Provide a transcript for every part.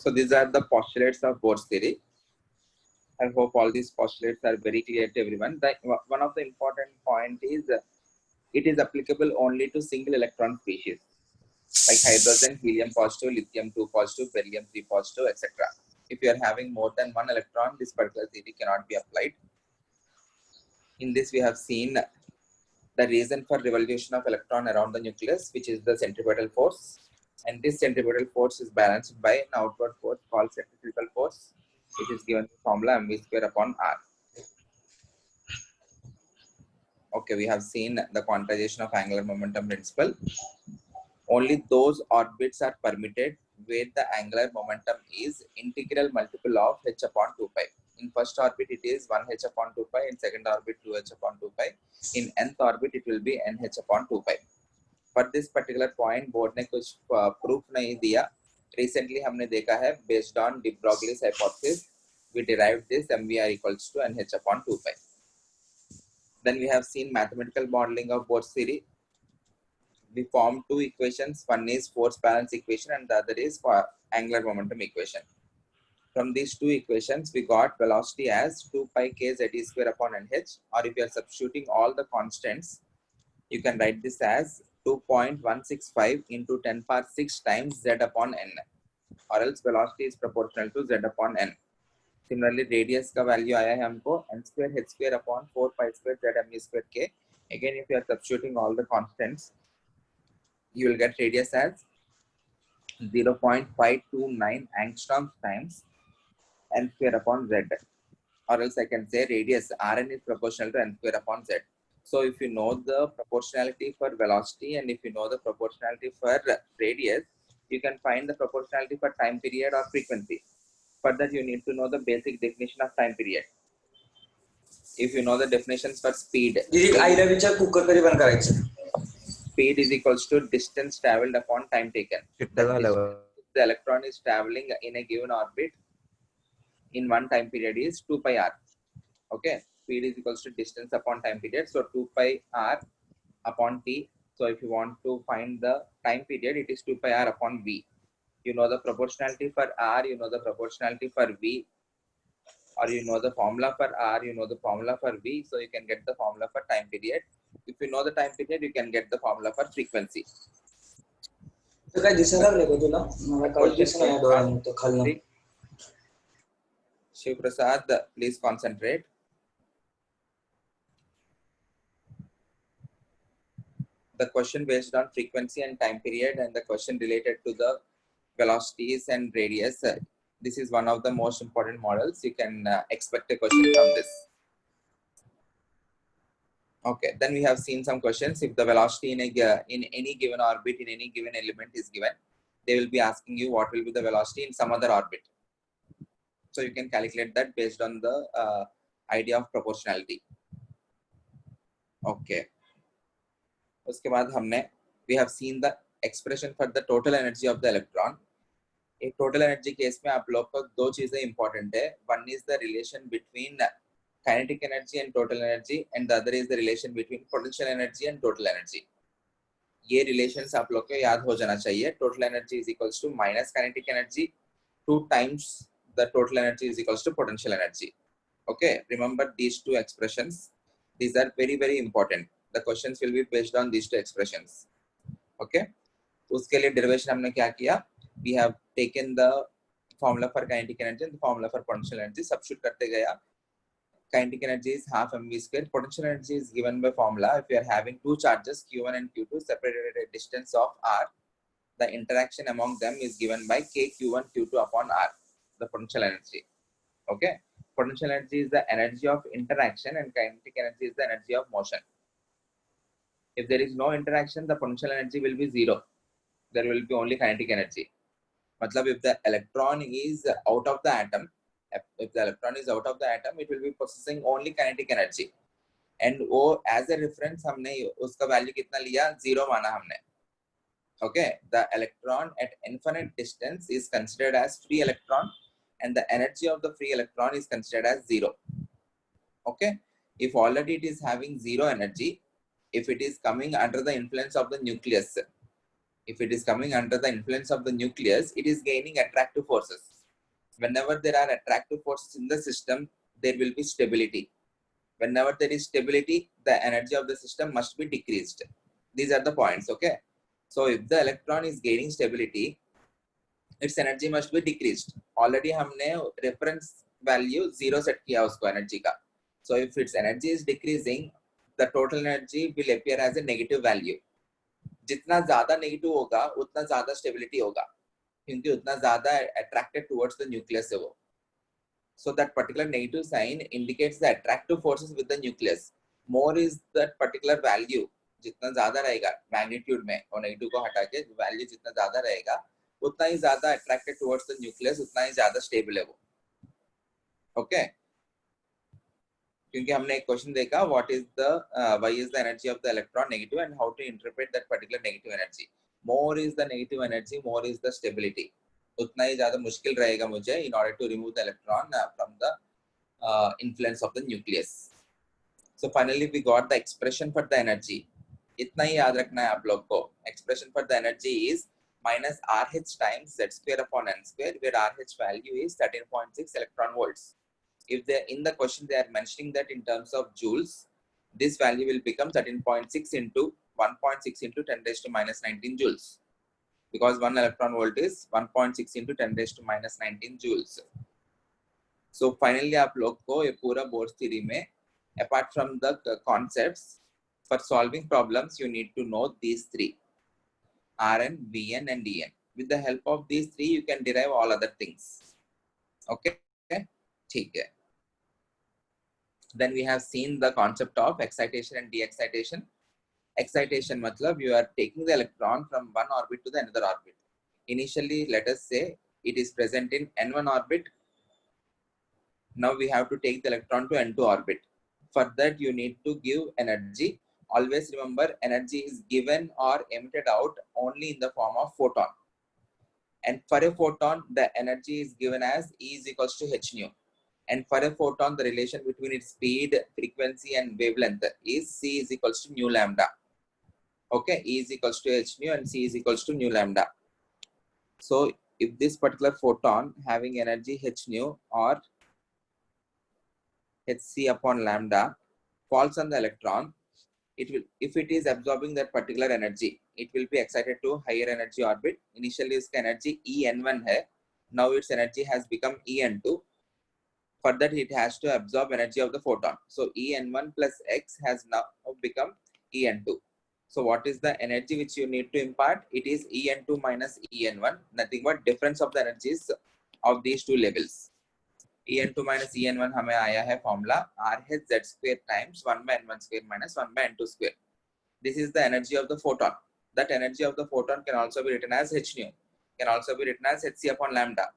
So these are the postulates of Bohr's theory. I hope all these postulates are very clear to everyone. One of the important point is it is applicable only to single electron species like hydrogen, helium positive, lithium 2 positive, beryllium 3 positive, etc. If you are having more than one electron, this particular theory cannot be applied. In this, we have seen the reason for revolution of electron around the nucleus, which is the centripetal force. And this centripetal force is balanced by an outward force called centrifugal force, which is given the formula mv square upon r. Okay, we have seen the quantization of angular momentum principle. Only those orbits are permitted where the angular momentum is integral multiple of h upon 2 pi. In first orbit, it is 1h upon 2 pi. In second orbit, 2h upon 2 pi. In nth orbit, it will be nh upon 2 pi. For this particular point, board ने कुछ proof नहीं दिया. Recently, हमने देखा है based on de Broglie's hypothesis, we derived this mvr equals to nh upon 2 pi. Then we have seen mathematical modeling of Bohr's theory. We formed two equations. One is force balance equation and the other is for angular momentum equation. From these two equations, we got velocity as 2 pi k z e square upon nh, or if you are substituting all the constants, you can write this as 2.165 into 10 power 6 times z upon n, or else velocity is proportional to z upon n. Similarly, radius का value आया है हमको n square h square upon 4 pi square z m e square k. Again, if you are substituting all the constants, you will get radius as 0.529 angstroms times n square upon z, or else I can say radius Rn is proportional to n square upon z. So if you know the proportionality for velocity and if you know the proportionality for radius, you can find the proportionality for time period or frequency. For that, you need to know the basic definition of time period. If you know the definitions for speed, speed is equals to distance traveled upon time taken. The electron is traveling in a given orbit in one time period is 2 pi r. Okay, speed is equals to distance upon time period. So 2 pi r upon t. So if you want to find the time period, it is 2 pi r upon v. You know the proportionality for r, you know the proportionality for v, or you know the formula for r, you know the formula for v. So you can get the formula for time period. If you know the time period, you can get the formula for frequency. तो काय दिसणार नाही का तुला? मला काही दिसत नाही डोळ्यांनी तो खाली. Shiv Prasad, please concentrate. The question based on frequency and time period and the question related to the velocities and radius. This is one of the most important models. You can expect a question from this. Okay, then we have seen some questions. If the velocity in any given orbit, in any given element is given, they will be asking you what will be the velocity in some other orbit. So you can calculate that based on the idea of proportionality. Okay. उसके बाद हमने we have seen the expression for the total energy of the electron. एक total energy case में आप लोग को दो चीजें important है. One is the relation between kinetic energy and total energy, and the other is the relation between potential energy and total energy. ये relations आप लोग को याद हो जाना चाहिए. Total energy is equals to minus kinetic energy 2 times the total energy is equals to potential energy. Okay, remember these two expressions. These are very, very important. The questions will be based on these two expressions. Okay, उसके लिए derivation हमने क्या किया? We have taken the formula for kinetic energy and the formula for potential energy. Substitute करते गया. Kinetic energy is half mv square. Potential energy is given by formula. If you are having two charges q1 and q2 separated at a distance of r, the interaction among them is given by k q1 q2 upon r, the potential energy. Okay, potential energy is the energy of interaction and kinetic energy is the energy of motion. If there is no interaction, the potential energy will be zero. There will be only kinetic energy. Matlab, if the electron is out of the atom, if the electron is out of the atom, it will be possessing only kinetic energy. And वो as a reference हमने उसका value कितना लिया? Zero माना हमने. Okay, the electron at infinite distance is considered as free electron, and the energy of the free electron is considered as zero. Okay, if already it is having zero energy, if it is coming under the influence of the nucleus, If it is coming under the influence of the nucleus, it is gaining attractive forces. Whenever there are attractive forces in the system, there will be stability. Whenever there is stability, the energy of the system must be decreased. These are the points, okay? So if the electron is gaining stability, its energy must be decreased. Already हमने reference value 0 set किया उसको energy का. So if its energy is decreasing, the total energy will appear as a negative value. जितना ज़्यादा negative होगा, उतना ज़्यादा stability होगा, क्योंकि उतना ज़्यादा attracted towards the nucleus है वो. So that particular negative sign indicates the attractive forces with the nucleus. More is that particular value. जितना ज़्यादा रहेगा magnitude में और negative को हटा के value जितना ज़्यादा रहेगा उतना ही ज़्यादा attracted towards the nucleus, उतना ही ज़्यादा stable है वो. Okay? क्योंकि हमने एक क्वेश्चन देखा what is the why is the energy of the electron negative and how to interpret that particular negative energy. More is the negative energy, more is the stability. उतना ही ज़्यादा मुश्किल रहेगा मुझे in order to remove the electron from the influence of the nucleus. So finally we got the expression for the energy. इतना ही याद रखना है आप लोग को. Expression for the energy is minus RH times Z square upon N square, where RH value is 13.6 electron volts. If they in the question they are mentioning that in terms of joules, this value will become 13.6 into 1.6 into 10 raised to minus 19 joules. Because 1 electron volt is 1.6 into 10 raised to minus 19 joules. So finally आप लोग को ये पूरा Bohr's theory में, apart from the concepts, for solving problems you need to know these three: Rn, Vn and En. With the help of these three you can derive all other things. Okay? ठीक है. Then we have seen the concept of excitation and de-excitation. Excitation matlab you are taking the electron from one orbit to the another orbit. Initially, let us say it is present in N1 orbit. Now we have to take the electron to N2 orbit. For that you need to give energy. Always remember, energy is given or emitted out only in the form of photon. And for a photon, the energy is given as E is equals to h nu. And for a photon, the relation between its speed, frequency and wavelength is C is equals to nu lambda. Okay, E is equals to h nu and C is equals to nu lambda. So if this particular photon having energy h nu or hc upon lambda falls on the electron, it will, if it is absorbing that particular energy, it will be excited to higher energy orbit. Initially its energy En1 hai. Now its energy has become En2. For that it has to absorb energy of the photon. So En1 plus x has now become En2. So what is the energy which you need to impart? It is En2 minus En1, nothing but difference of the energies of these two levels. En2 minus En1 हमें आया है formula RH Z square times 1 by N1 square minus 1 by N2 square. This is the energy of the photon. That energy of the photon can also be written as h nu, can also be written as hc upon lambda,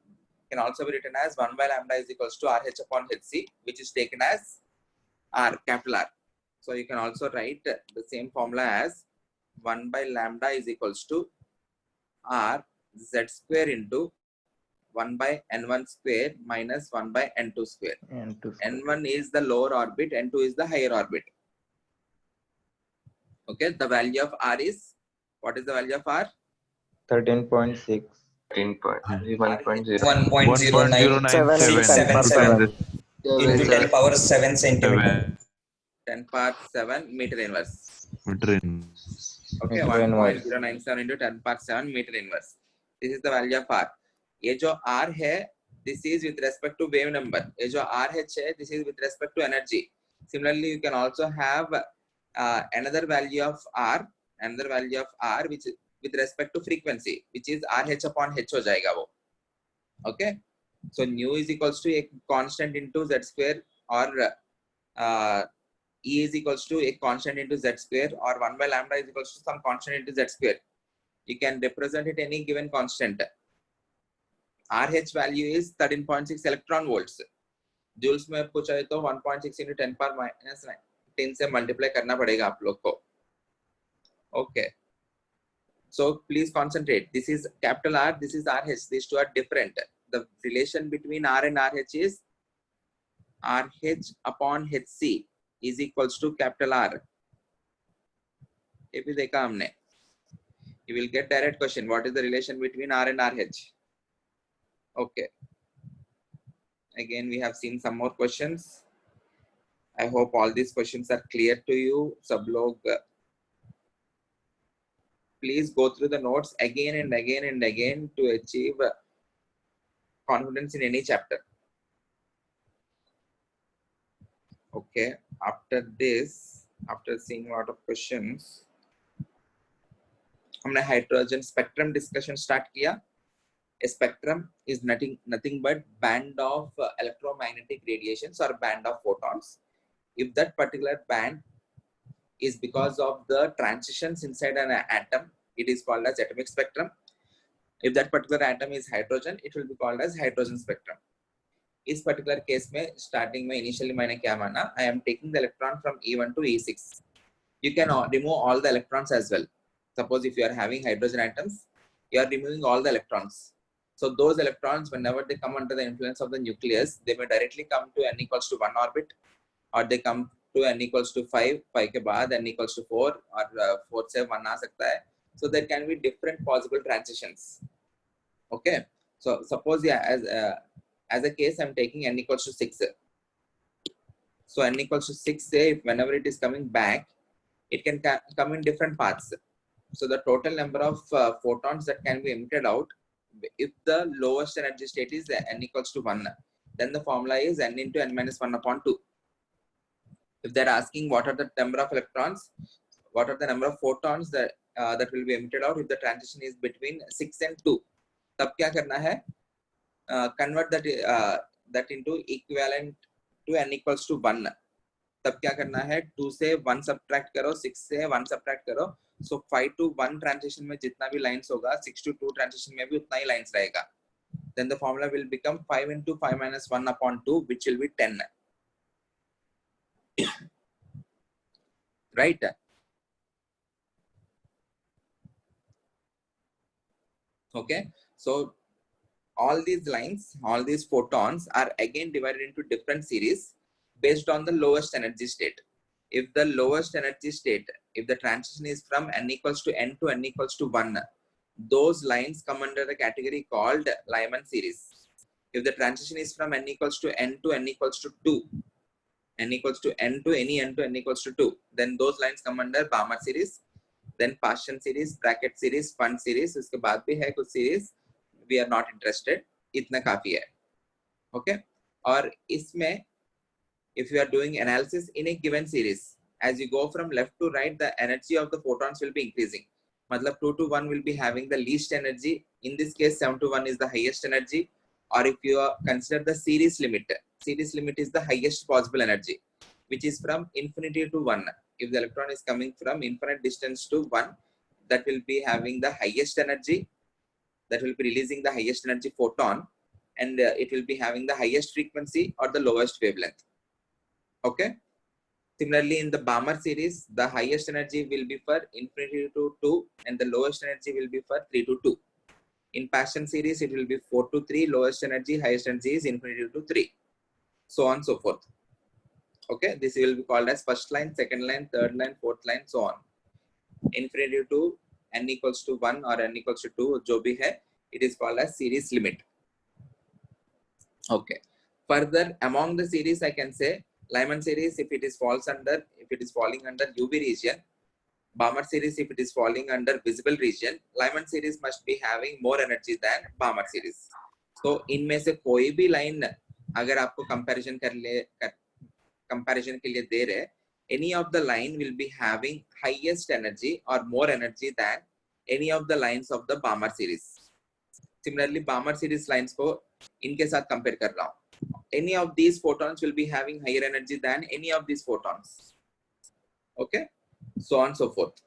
can also be written as 1 by lambda is equals to RH upon hc, which is taken as R, capital R. So you can also write the same formula as 1 by lambda is equals to R Z square into 1 by N1 square minus 1 by N2 square. N1 is the lower orbit, N2 is the higher orbit. Okay, the value of R is, what is the value of R? 13.6. 1.09 7 into 10 power 7 centimeter. 10 power 7 meter inverse. Meter inverse. Okay, Meter inverse. 1.097 into 10 power 7 meter inverse. This is the value of R. ये जो R है, this is with respect to wave number. ये जो RH है, this is with respect to energy. Similarly, you can also have another value of R, which is with respect to frequency, which is RH upon H हो जाएगा वो. Okay, so nu is equals to a constant into Z square, or E is equals to a constant into Z square, or 1 by lambda is equals to some constant into Z square. You can represent it any given constant. RH value is 13.6 electron volts. Joules में पूछा है तो 1.6 into 10 power minus 10 से multiply करना पड़ेगा आप लोग को. Okay. So please concentrate. This is capital R, this is RH. These two are different. The relation between R and RH is RH upon HC is equals to capital R. ये भी देखा हमने. You will get direct question. What is the relation between R and RH? Okay. Again, we have seen some more questions. I hope all these questions are clear to you. Sab log, please go through the notes again and again and again to achieve confidence in any chapter. Okay. After this, after seeing a lot of questions, हमने hydrogen spectrum discussion start किया. A spectrum is nothing but band of electromagnetic radiations or band of photons. If that particular band is because of the transitions inside an atom, it is called as atomic spectrum. If that particular atom is hydrogen, it will be called as hydrogen spectrum. इस particular case में starting में initially मैंने क्या माना? I am taking the electron from E1 to E6. You can remove all the electrons as well. Suppose if you are having hydrogen atoms, you are removing all the electrons. So those electrons, whenever they come under the influence of the nucleus, they may directly come to n equals to 1 orbit, or they come to n equals to 5, 5 के बाद n equals to 4, or 4 से 1 आ सकता है. So there can be different possible transitions. Okay. So suppose as a case, I'm taking n equals to 6. So n equals to 6, say, whenever it is coming back, it can come in different paths. So the total number of photons that can be emitted out, if the lowest energy state is n equals to 1, then the formula is n into n minus 1 upon 2. If they're asking what are the number of electrons, what are the number of photons that will be emitted out if the transition is between 6 and 2, तब क्या करना है? Convert that into equivalent to n equals to 1. तब क्या करना है? 2 से 1 subtract करो, 6 से 1 subtract करो. So 5 to 1 transition में जितना भी lines होगा, 6 to 2 transition में भी उतना ही lines रहेगा. Then the formula will become 5 into 5 minus 1 upon 2, which will be 10. Right? Okay. So all these lines, all these photons are again divided into different series based on the lowest energy state. If the lowest energy state, if the transition is from n equals to n to n equals to 1, those lines come under the category called Lyman series. If the transition is from n equals to n equals to 2, n equals to n to any n to n equals to 2, then those lines come under Balmer series. Then Paschen series, bracket series, Fund series. उसके बाद भी है कुछ series. We are not interested. इतना काफी है. Okay. और इसमें, if you are doing analysis in a given series, as you go from left to right, the energy of the photons will be increasing. मतलब 2 to 1 will be having the least energy. In this case, 7 to 1 is the highest energy. Or if you consider the series limit is the highest possible energy, which is from infinity to 1. If the electron is coming from infinite distance to 1, that will be having the highest energy, that will be releasing the highest energy photon, and it will be having the highest frequency or the lowest wavelength. Okay. Similarly, in the Balmer series, the highest energy will be for infinity to 2, and the lowest energy will be for 3 to 2. In Paschen series, it will be 4 to 3, lowest energy, highest energy is infinity to 3. So on and so forth. Okay, this will be called as first line, second line, third line, fourth line, so on. Infinity to n equals to 1 or n equals to 2, जो भी है, it is called as series limit. Okay. Further, among the series, I can say Lyman series, if it is falling under UV region, Balmer series, if it is falling under visible region, Lyman series must be having more energy than Balmer series. So इनमें से कोई भी line अगर आपको comparison के लिए दे रहे, any of the line will be having highest energy or more energy than any of the lines of the Balmer series. Similarly, Balmer series lines को इनके साथ compare कर रहा हूँ. Any of these photons will be having higher energy than any of these photons. Okay, so on and so forth.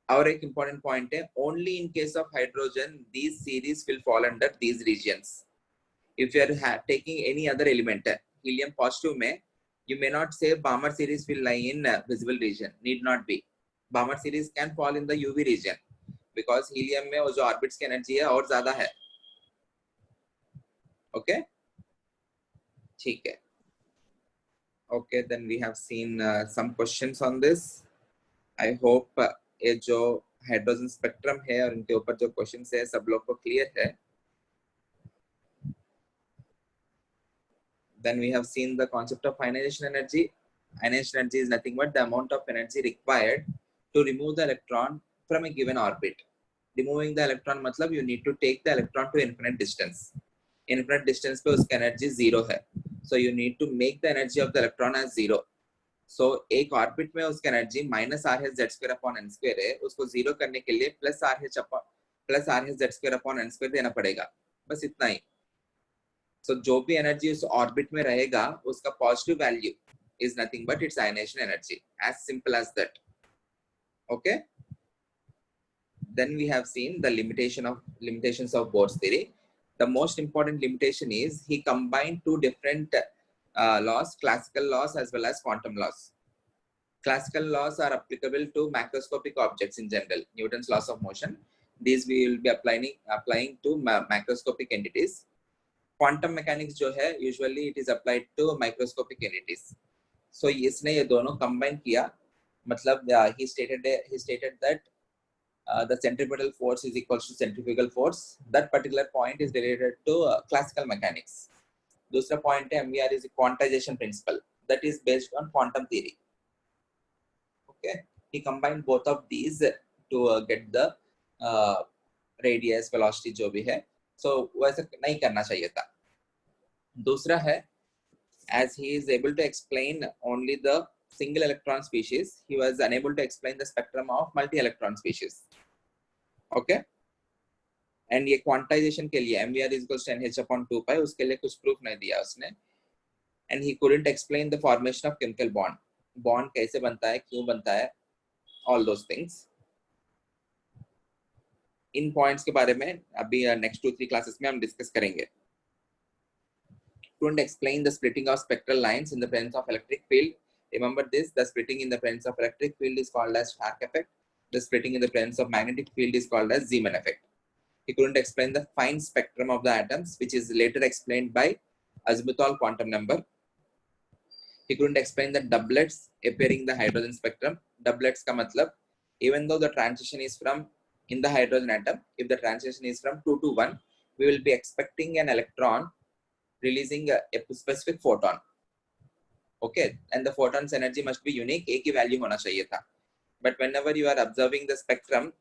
Our important point is only in case of hydrogen, these series will fall under these regions. If you are taking any other element, helium positive में, you may not say Balmer series will lie in visible region. Need not be. Balmer series can fall in the UV region because helium में वो जो orbits की energy है और ज़्यादा है. Okay, ठीक है. Okay, then we have seen some questions on this. I hope ये जो हाइड्रोजन स्पेक्ट्रम है और इनके ऊपर जो क्वेश्चन है सब लोग को क्लियर है. Then we have seen the concept of ionization energy. Ionization energy is nothing but the amount of energy required to remove the electron from a given orbit. Removing the electron मतलब you need to take the electron to infinite distance. Infinite distance पे उसका energy zero है. So you need to make the energy of the electron as zero. So एक orbit में उसका energy minus R H Z square upon N square है, उसको zero करने के लिए plus R H Z square upon N square देना पड़ेगा. बस इतना ही. So जो भी एनर्जी उस ऑर्बिट में रहेगा उसका positive value is nothing but its ionization energy. As simple as that. Okay. Then we have seen the limitations of Bohr's theory. The most important limitation is he combined two different laws, classical laws as well as quantum laws. Classical laws are applicable to macroscopic objects in general. Newton's laws of motion. These we will be applying to macroscopic entities. Quantum mechanics जो है usually it is applied to microscopic entities. So इसने ये दोनों combine किया. मतलब he stated that the centripetal force is equal to centrifugal force. That particular point is related to classical mechanics. दूसरा point है MVR is a quantization principle that is based on quantum theory. Okay, he combined both of these to get the radius, velocity जो भी है. So वैसा नहीं करना चाहिए था. दूसरा है, as he is able to explain only the single electron species, he was unable to explain the spectrum of multi-electron species. Okay, and ये quantization के लिए MVR is equals to NH upon 2 pi, उसके लिए कुछ proof नहीं दिया उसने. And he couldn't explain the formation of chemical bond. Bond कैसे बनता है, क्यों बनता है, all those things. In points के बारे में अभी next 2-3 classes में हम discuss करेंगे. Couldn't explain the splitting of spectral lines in the presence of electric field. Remember this, the splitting in the presence of electric field is called as Stark effect. The splitting in the presence of magnetic field is called as Zeeman effect. He couldn't explain the fine spectrum of the atoms, which is later explained by Azimuthal quantum number. He couldn't explain the doublets appearing in the hydrogen spectrum. Doublets ka matlab, even though the transition is from in the hydrogen atom, if the transition is from 2 to 1, we will be expecting an electron releasing a specific photon. Okay, and the photon's energy must be unique. एक ही value होना चाहिए था. But whenever you are observing the spectrum,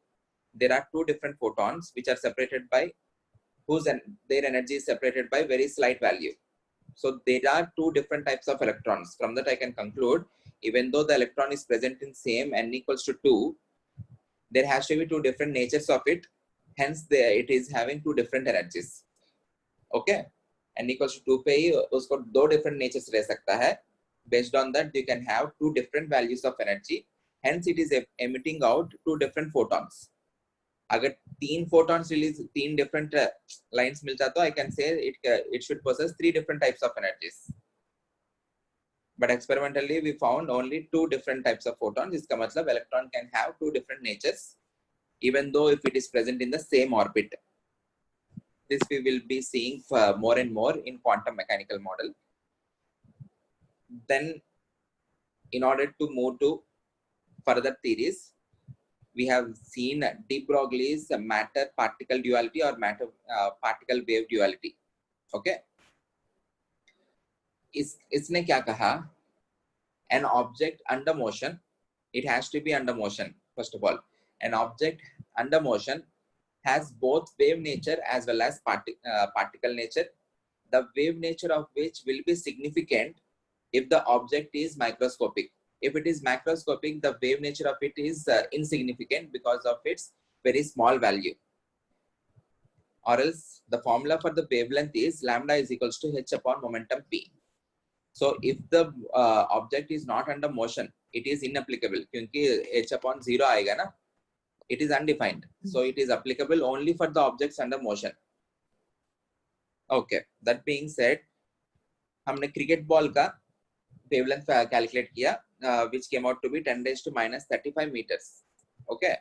there are two different photons which are separated by their energy is separated by very slight value. So there are two different types of electrons. From that I can conclude, even though the electron is present in same n equals to 2, there has to be two different natures of it. Hence, it is having two different energies. Okay. n equals to 2 पे ही उसको दो different natures रह सकता है. Based on that, you can have two different values of energy. Hence, it is emitting out two different photons. अगर तीन photons release तीन different lines मिलता तो I can say it should possess three different types of energies. But experimentally, we found only two different types of photons. इसका मतलब electron can have two different natures, even though if it is present in the same orbit. This we will be seeing more and more in quantum mechanical model. Then, in order to move to further theories, we have seen de Broglie's matter-particle duality or matter-particle-wave duality. Okay. इसने क्या कहा? An object under motion, it has to be under motion. First of all, an object under motion has both wave nature as well as particle nature. The wave nature of which will be significant if the object is microscopic. If it is macroscopic, the wave nature of it is insignificant because of its very small value. Or else the formula for the wavelength is lambda is equals to h upon momentum p. So if the object is not under motion, it is inapplicable क्योंकि h upon 0 आएगा ना. It is undefined. So it is applicable only for the objects under motion. Okay. That being said, हमने cricket ball का wavelength calculate किया, which came out to be 10 raised to minus 35 meters. Okay.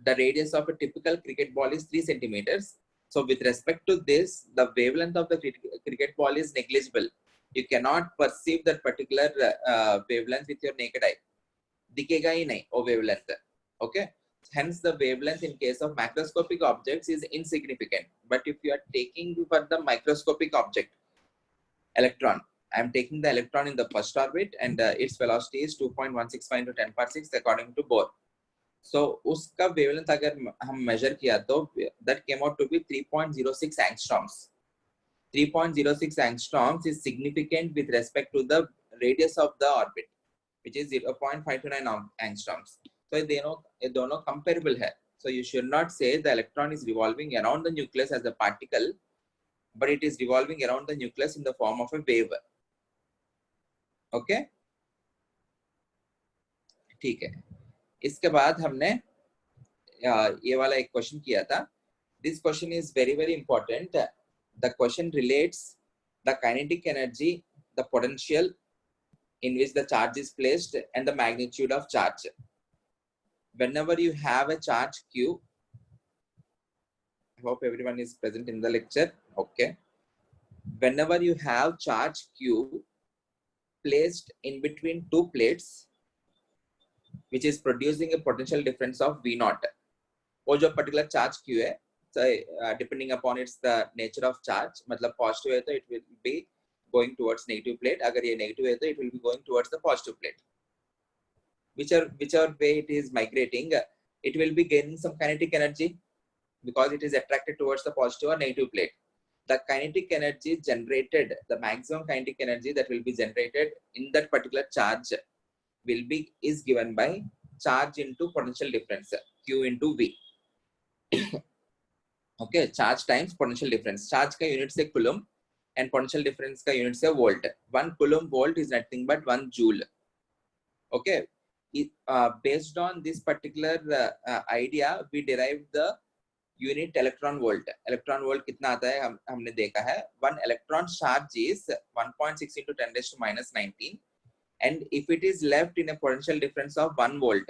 The radius of a typical cricket ball is 3 centimeters. So with respect to this, the wavelength of the cricket ball is negligible. You cannot perceive that particular wavelength with your naked eye. दिखेगा ही नहीं वो wavelength. Okay, hence the wavelength in case of macroscopic objects is insignificant. But if you are taking for the microscopic object, electron, I am taking the electron in the first orbit and its velocity is 2.165 into 10 power 6 according to Bohr. So उसका wavelength अगर हम measure किया तो that came out to be 3.06 angstroms. 3.06 angstroms is significant with respect to the radius of the orbit, which is 0.529 angstroms. So ये दोनों comparable है. So you should not say the electron is revolving around the nucleus as a particle, but it is revolving around the nucleus in the form of a wave. Okay? ठीक है. इसके बाद हमने ये वाला एक क्वेश्चन किया था. This question is very, very important. The question relates the kinetic energy, the potential in which the charge is placed, and the magnitude of charge. Whenever you have a charge Q, I hope everyone is present in the lecture. Okay. Whenever you have charge Q placed in between two plates, which is producing a potential difference of V naught. वो जो particular charge Q है, so depending upon its the nature of charge, मतलब positive है तो it will be going towards negative plate. अगर ये negative है तो it will be going towards the positive plate. Whichever way it is migrating, it will be gaining some kinetic energy because it is attracted towards the positive or negative plate. The kinetic energy generated, the maximum kinetic energy that will be generated in that particular charge is given by charge into potential difference, Q into V. Okay, charge times potential difference. Charge का unit से coulomb and potential difference का unit से volt. 1 coulomb volt is nothing but 1 joule. Okay, based on this particular idea, we derived the unit electron volt. Electron volt कितना आता है हमने देखा है. 1 electron charge is 1.6 into 10 raised to minus 19. And if it is left in a potential difference of 1 volt,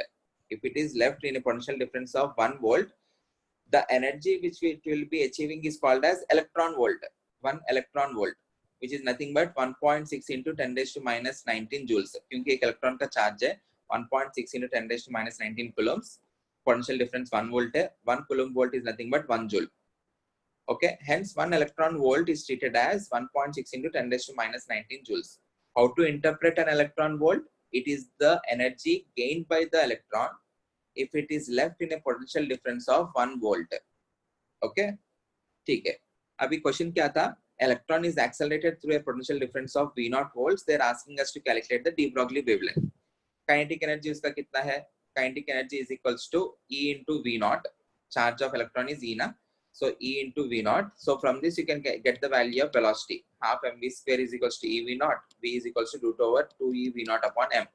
the energy which it will be achieving is called as electron volt. 1 electron volt, which is nothing but 1.6 into 10 raised to minus 19 joules. क्योंकि एक electron का charge है 1.6 into 10 raised to minus 19 coulombs. Potential difference 1 volt है. 1 coulomb volt is nothing but 1 joule. Okay, hence 1 electron volt is treated as 1.6 into 10 raised to minus 19 joules. How to interpret an electron volt? It is the energy gained by the electron if it is left in a potential difference of 1 volt. Okay, ठीक है. अभी question क्या था? Electron is accelerated through a potential difference of V naught volts. They are asking us to calculate the de Broglie wavelength. Kinetic energy उसका कितना है? Kinetic energy is equals to E into V naught. Charge of electron is E ना? So E into V naught. So from this you can get the value of velocity. Half mv square is equals to E V naught. V is equals to root over 2E V naught upon m.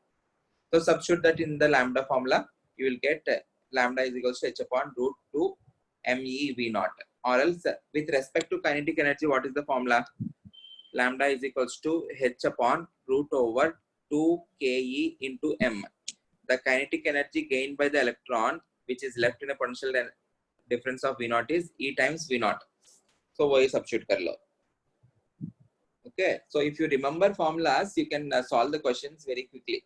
So substitute that in the lambda formula. You will get lambda is equals to h upon root 2 me V naught. Or else with respect to kinetic energy, what is the formula? Lambda is equals to h upon root over 2 ke into m. The kinetic energy gained by the electron which is left in a potential difference of V naught is E times V naught. So वही substitute कर लो. Okay, so if you remember formulas, you can solve the questions very quickly.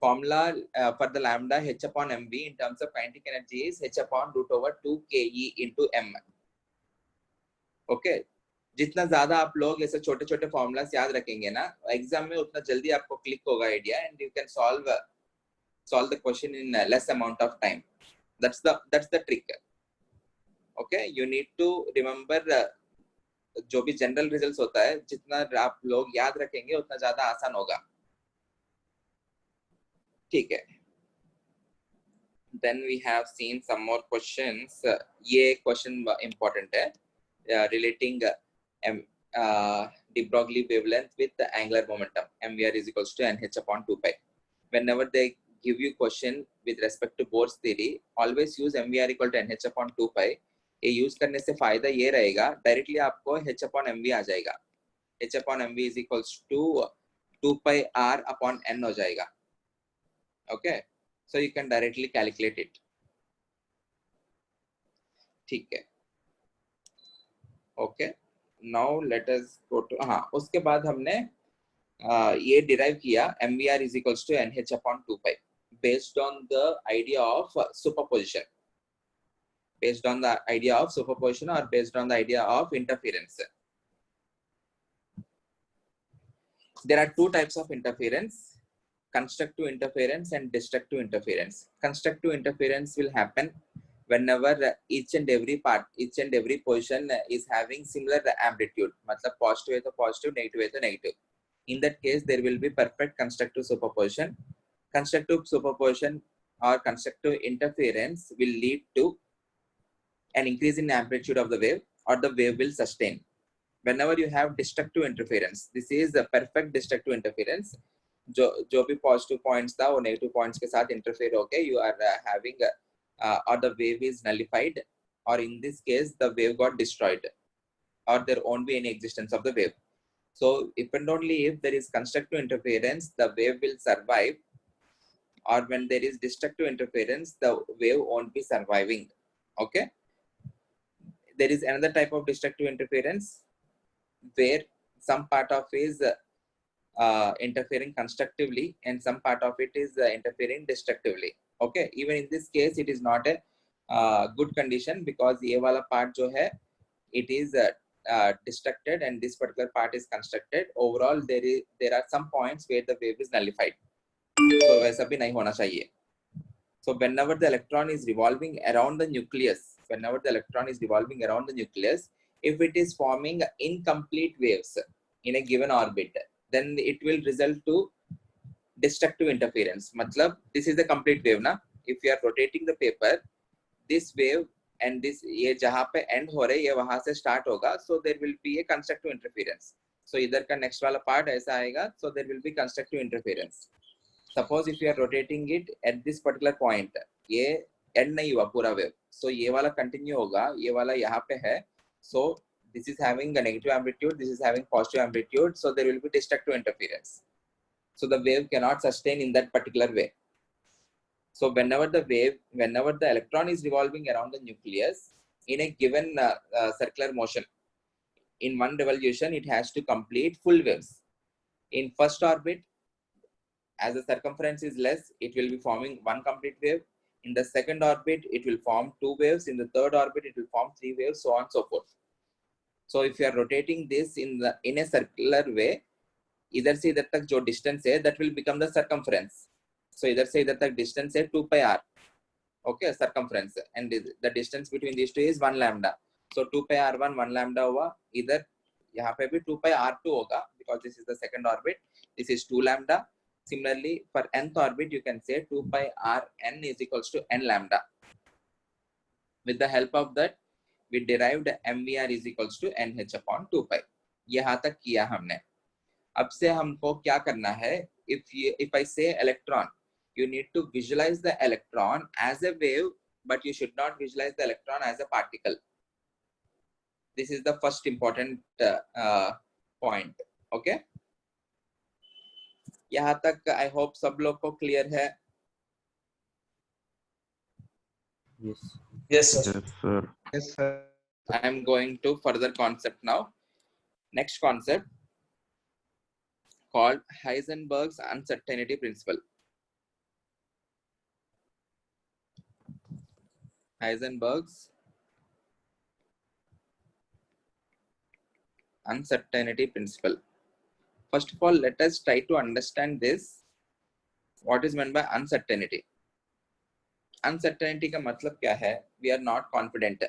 Formula for the lambda h upon mv in terms of kinetic energy is h upon root over 2 ke into m. Okay, जितना ज़्यादा आप लोग ऐसे छोटे-छोटे formulas याद रखेंगे ना, exam में उतना जल्दी आपको click होगा idea and you can solve the question in less amount of time. That's the trick. Okay, you need to remember जो भी general results होता है, जितना आप लोग याद रखेंगे उतना ज़्यादा आसान होगा. ठीक है. Then we have seen some more questions. ये question important है, relating de Broglie wavelength with the angular momentum. MVR is equals to nh upon 2 pi. Whenever they give you question with respect to Bohr's theory, always use MVR equal to nh upon 2 pi. ये use करने से फायदा ये रहेगा, directly आपको h upon mv आ जाएगा. h upon mv is equals to 2 pi r upon n हो जाएगा. Okay, so you can directly calculate it. ठीक है. Okay, now let us go to हाँ, उसके बाद हमने ये derive किया MVR is equals to nh upon 2 pi. based on the idea of superposition. Based on the idea of superposition or based on the idea of interference. There are two types of interference: constructive interference and destructive interference. Constructive interference will happen whenever each and every position is having similar amplitude. मतलब positive है तो positive, negative है तो negative. In that case, there will be perfect constructive superposition. Constructive superposition or constructive interference will lead to an increase in amplitude of the wave, or the wave will sustain. Whenever you have destructive interference, this is a perfect destructive interference. जो भी positive points था वो negative points के साथ interfere होके you are having or the wave is nullified, or in this case the wave got destroyed, or there won't be any existence of the wave. So if and only if there is constructive interference, the wave will survive, or when there is destructive interference, the wave won't be surviving. Okay. There is another type of destructive interference where some part of it is interfering constructively and some part of it is interfering destructively. Okay, even in this case it is not a good condition, because ये वाला part जो है it is destructed and this particular part is constructed. Overall there are some points where the wave is nullified, so वैसा भी नहीं होना चाहिए. So whenever the electron is revolving around the nucleus, if it is forming incomplete waves in a given orbit, then it will result to destructive interference. Matlab, this is the complete wave na. If you are rotating the paper, this wave and this ये जहाँ पे end हो रहा है ये वहाँ से start होगा, so there will be a constructive interference. So इधर का next वाला part ऐसा आएगा, so there will be constructive interference. Suppose if you are rotating it at this particular point, ये end नहीं हुआ पूरा wave, so ये वाला continue होगा, ये वाला यहाँ पे है, so this is having a negative amplitude, this is having positive amplitude, so there will be destructive interference. So the wave cannot sustain in that particular way. So whenever the electron is revolving around the nucleus in a given circular motion, in one revolution, it has to complete full waves. In first orbit, as the circumference is less, it will be forming one complete wave. In the second orbit, it will form two waves. In the third orbit, it will form three waves, so on and so forth. So if you are rotating this in a circular way, इधर से इधर तक जो distance है, that will become the circumference. So इधर से इधर तक distance है 2 pi r. Okay, circumference, and the distance between these two is 1 lambda. So 2 pi r1 1 lambda हुआ. इधर यहाँ पे भी 2 pi r2 होगा, because this is the second orbit. This is 2 lambda. Similarly, for nth orbit, you can say 2 pi rn is equals to n lambda. With the help of that, we derived mvr is equals to nh upon 2 pi. यहाँ तक किया हमने. अब से हमको क्या करना है? If I say electron, you need to visualize the electron as a wave, but you should not visualize the electron as a particle. This is the first important point. Okay. यहाँ तक I hope सब लोग को clear है. Yes. Yes, sir. Yes, sir. Yes, sir. I am going to further concept now. Next concept called Heisenberg's uncertainty principle. Heisenberg's uncertainty principle. First of all, let us try to understand this. What is meant by uncertainty? Uncertainty का मतलब क्या है? We are not confident.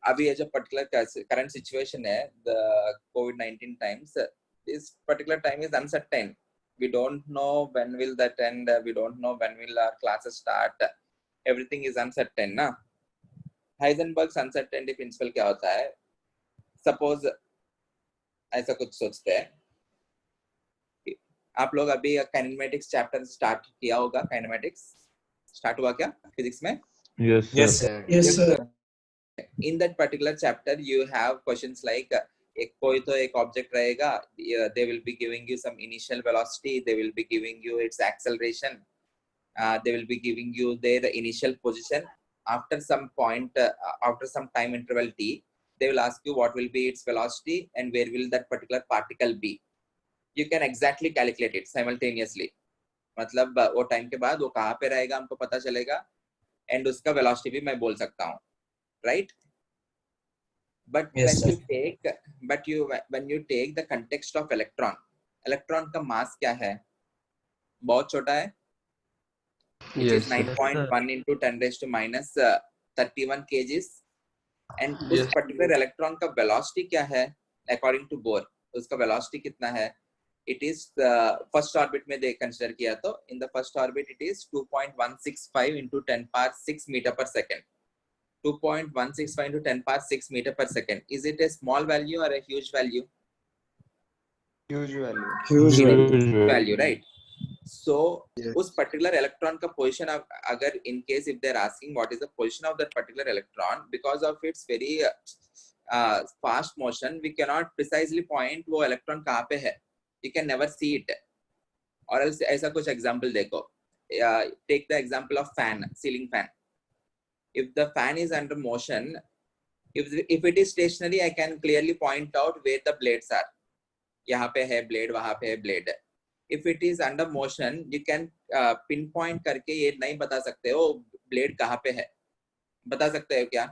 अभी ये जो particular current situation है, the COVID-19 times, this particular time is uncertain. We don't know when will that end. We don't know when will our classes start. Everything is uncertain, ना? Heisenberg's uncertainty principle क्या होता है? Suppose ऐसा कुछ सोचते हैं. आप लोग अभी kinematics chapter start किया होगा. Kinematics start हुआ क्या physics में? Yes, sir. Yes, sir. Yes, sir. In that particular chapter, you have questions like कोई तो एक object रहेगा. They will be giving you some initial velocity. They will be giving you its acceleration. They will be giving you their initial position. After some point, after some time interval t, they will ask you what will be its velocity and where will that particular particle be. You can exactly calculate it simultaneously. मतलब वो time के बाद वो कहाँ पे रहेगा हमको पता चलेगा, एंड उसका वेलोसिटी भी मैं बोल सकता हूँ, right? But Yes, sir. when you take the context of electron का मास क्या है? बहुत छोटा है, which is Yes, sir. 9.1 into 10 raised to minus 31 kgs. And उस Yes. पर्टिकुलर इलेक्ट्रॉन का वेलोसिटी क्या है अकॉर्डिंग टू बोर? उसका वेलोसिटी कितना है? इट इज फर्स्ट ऑर्बिट में देख कंसीडर किया तो in the first orbit it is 2.165 into 10 power 6 meter per second. 2.165 into 10 power 6 meter per second. Is it a small value or a huge value? Huge value. Huge value. Value, right? So Yes. उस particular electron का position, अगर in case if they are asking what is the position of that particular electron, because of its very fast motion we can not precisely point वो electron कहाँ पे है, you can never see it. और ऐसा कुछ example देखो, take the example of fan, ceiling fan. If the fan is under motion, if it is stationary I can clearly point out where the blades are. यहाँ पे है blade, वहां पे है blade. If it is under motion, you can pinpoint करके ये नहीं बता सकते हो ब्लेड कहाँ पे है. बता सकते हो क्या?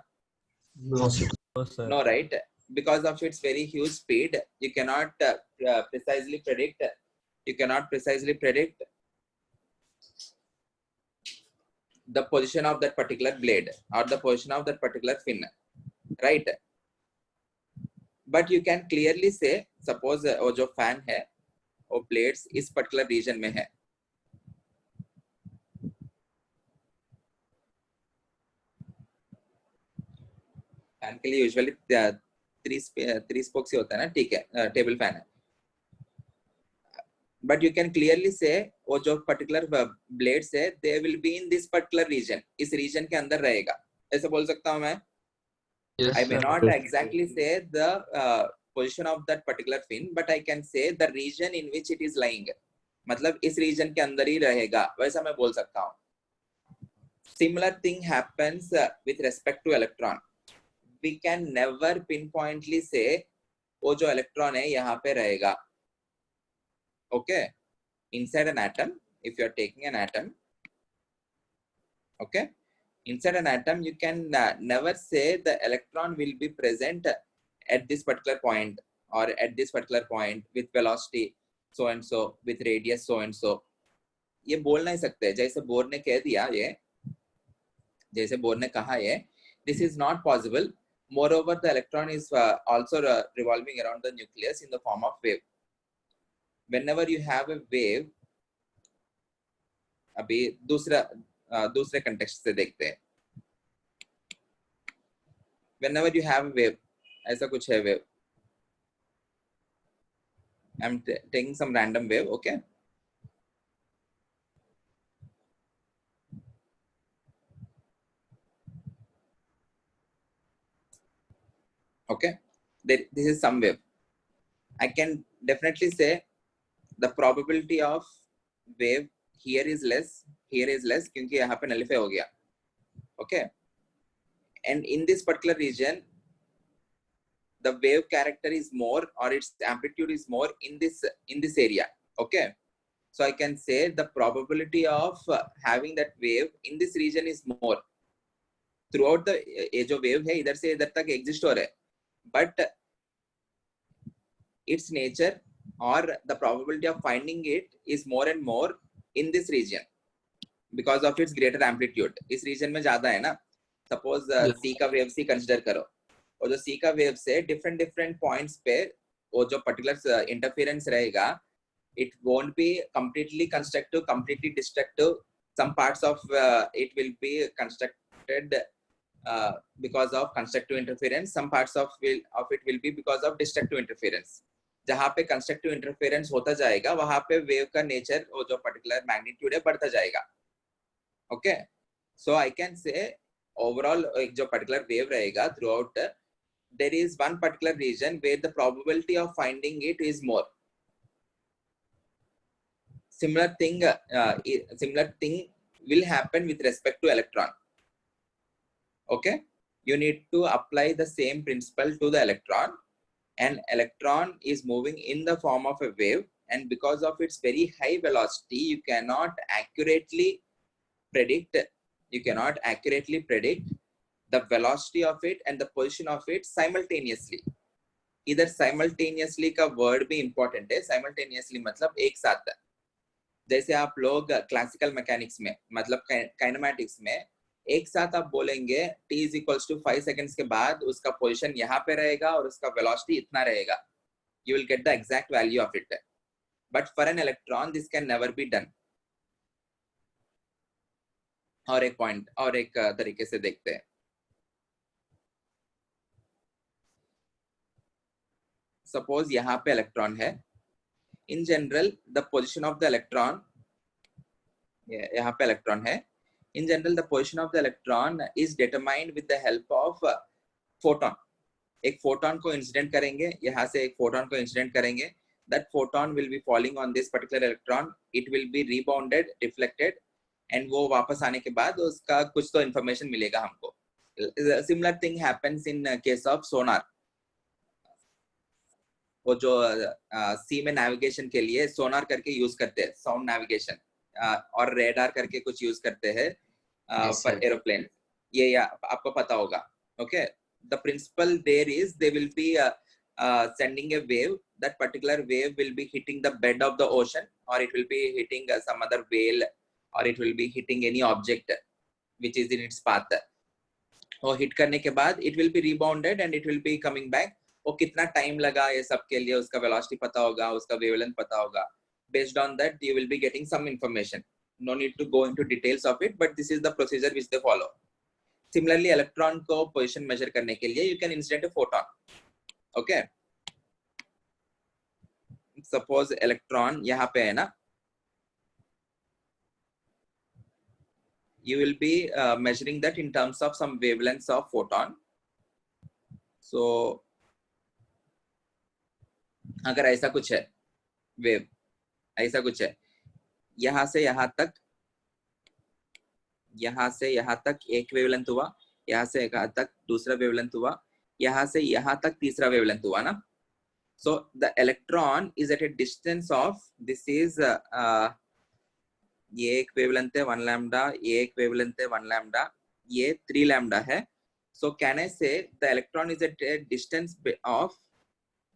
No, sir. No, sir. No, right? Because of its very huge speed, you cannot precisely predict. You cannot precisely predict the position of that particular blade or the position of that particular fin, right? But you can clearly say, suppose वो जो fan है वो blades इस particular reason में है. Fan के लिए usually 3 spokes ही होता है ना, ठीक है, टेबल फैन है. बट यू कैन क्लियरली से वो जो पर्टिकुलर ब्लेड्स है they will be in this particular region, इस रीजन के अंदर रहेगा. ऐसे बोल सकता हूँ मैं. Yes, I may sir. not exactly say the position of that particular fin, but I can say the region in which it is lying. मतलब इस रीजन के अंदर ही रहेगा, वैसा मैं बोल सकता हूँ. Similar thing happens with respect to electron. We can never pinpointly say वो जो इलेक्ट्रॉन है यहाँ पे रहेगा. Okay, inside an atom, if you are taking an atom, okay, inside an atom you can never say the electron will be present at this particular point or at this particular point with velocity so and so, with radius so and so. ये बोल नहीं सकते. जैसे bore ने कह दिया, ये जैसे बोर ने कहा, ये this is not possible. Moreover, the electron is also revolving around the nucleus in the form of wave. Whenever you have a wave, अभी दूसरे कंटेक्स्ट से देखते हैं. Whenever you have a wave, ऐसा कुछ है wave. I'm taking some random wave, okay? Okay, this is some wave. I can definitely say the probability of wave here is less क्योंकि यहाँ पे nullify हो गया. Okay, and in this particular region the wave character is more or its amplitude is more in this area. Okay, so I can say the probability of having that wave in this region is more. Throughout the ये जो wave है इधर से इधर तक exist हो रहा है, but its nature or the probability of finding it is more and more in this region because of its greater amplitude. इस region में ज़्यादा है ना. Suppose C का wave C consider करो, और जो C का wave से different points पे वो जो particular interference रहेगा, it won't be completely constructive, completely destructive. Some parts of it will be constructed because of constructive interference. Some parts of it will be because of destructive interference. जहाँ पे constructive interference होता जाएगा वहाँ पे wave का nature वो जो particular magnitude है बढ़ता जाएगा. Okay, so I can say overall एक जो particular wave रहेगा throughout, there is one particular region where the probability of finding it is more. Similar thing will happen with respect to electron. Okay, you need to apply the same principle to the electron. An electron is moving in the form of a wave, and because of its very high velocity, you cannot accurately predict the velocity of it and the position of it simultaneously. इधर simultaneously का word भी important है. Simultaneously मतलब एक साथ. जैसे आप लोग क्लासिकल मैकेनिक्स में मतलब काइनेमैटिक्स में एक साथ आप बोलेंगे t is equals to 5 seconds के बाद उसका पोजीशन यहाँ पे रहेगा और उसका वेलोसिटी इतना रहेगा. You will get the exact value of it. But for an electron, this can never be done. और एक पॉइंट और एक तरीके से देखते हैं. Suppose यहाँ पे इलेक्ट्रॉन है. In general, the position of the electron, यहाँ पे इलेक्ट्रॉन है. In general, the position of the electron is determined with the help of photon. एक फोटोन को इंसिडेंट करेंगे, यहाँ से एक फोटोन को इंसिडेंट करेंगे. That photon will be falling on this particular electron. It will be rebounded, reflected, and वो वापस आने के बाद उसका कुछ तो information मिलेगा हमको. Similar thing happens in case of sonar. वो जो सी में नेविगेशन के लिए सोनार करके यूज करते हैं, साउंड नेविगेशन, और रेडार करके कुछ यूज करते हैं फॉर एरोप्लेन. ये आपको पता होगा. Okay, the principle there is they will be sending a wave. That particular wave will be hitting the bed of the ocean, or it will be hitting some other whale, or it will be hitting any object which is in its path. और hit करने के बाद it will be rebounded and it will be coming back. और कितना time लगा ये सब के लिए उसका वेलोसिटी पता होगा, उसका वेवलेंथ पता होगा. Based on that, you will be getting some information. No need to go into details of it, but this is the procedure which they follow. Similarly, electron को position measure करने के लिए you can insert a photon. Okay. Suppose electron यहाँ पे है ना, you will be measuring that in terms of some wavelengths of photon. So अगर ऐसा कुछ है वेव, ऐसा कुछ है, यहाँ से यहाँ तक एक वेवलेंथ हुआ, यहाँ से यहाँ तक दूसरा वेवलेंथ हुआ, यहाँ से यहाँ तक तीसरा वेवलेंथ हुआ ना. So the electron is at a distance of, this is ये एक वेवलेंथ है 1 lambda, ये एक वेवलेंथ है 1 lambda, ये 3 lambda है. So can I say the electron is at a distance of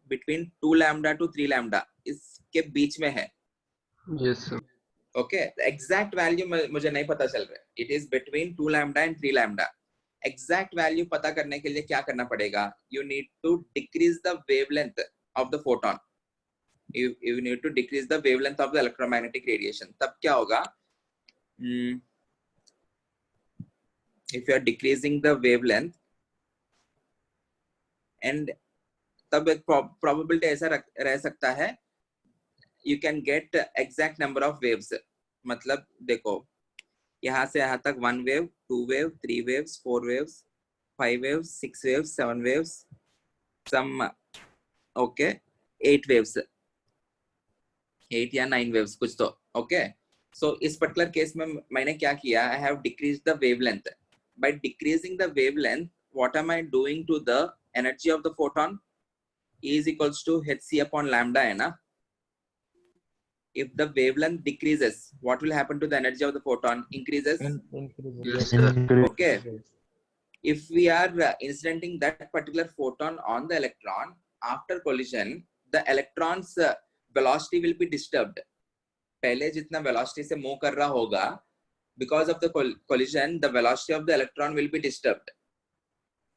between 2 lambda to 3 lambda, इसके बीच में है. Yes, sir. Okay, the exact value मुझे नहीं पता चल रहा है. It is between 2 lambda and 3 lambda. Exact value पता करने के लिए क्या करना पड़ेगा? You need to decrease the wavelength of the photon. You need to decrease the wavelength of the electromagnetic radiation. तब क्या होगा? If you are decreasing the wavelength, and तब एक probability ऐसा रह सकता है, you can get exact number of waves. मतलब देखो, यहाँ से यहाँ तक 1 wave, 2 wave, 3 waves, 4 waves, 5 waves, 6 waves, 7 waves, some okay 8 waves, 8 या 9 waves कुछ तो. Okay, so इस particular case में मैंने क्या किया? I have decreased the wavelength. By decreasing the wavelength, what am I doing to the energy of the photon? E is equals to hc upon lambda है ना. If the wavelength decreases, what will happen to the energy of the photon? Increases. Yes, sir. Okay. If we are incidenting that particular photon on the electron, after collision, the electron's velocity will be disturbed. पहले जितना velocity से move कर रहा होगा, because of the collision, the velocity of the electron will be disturbed.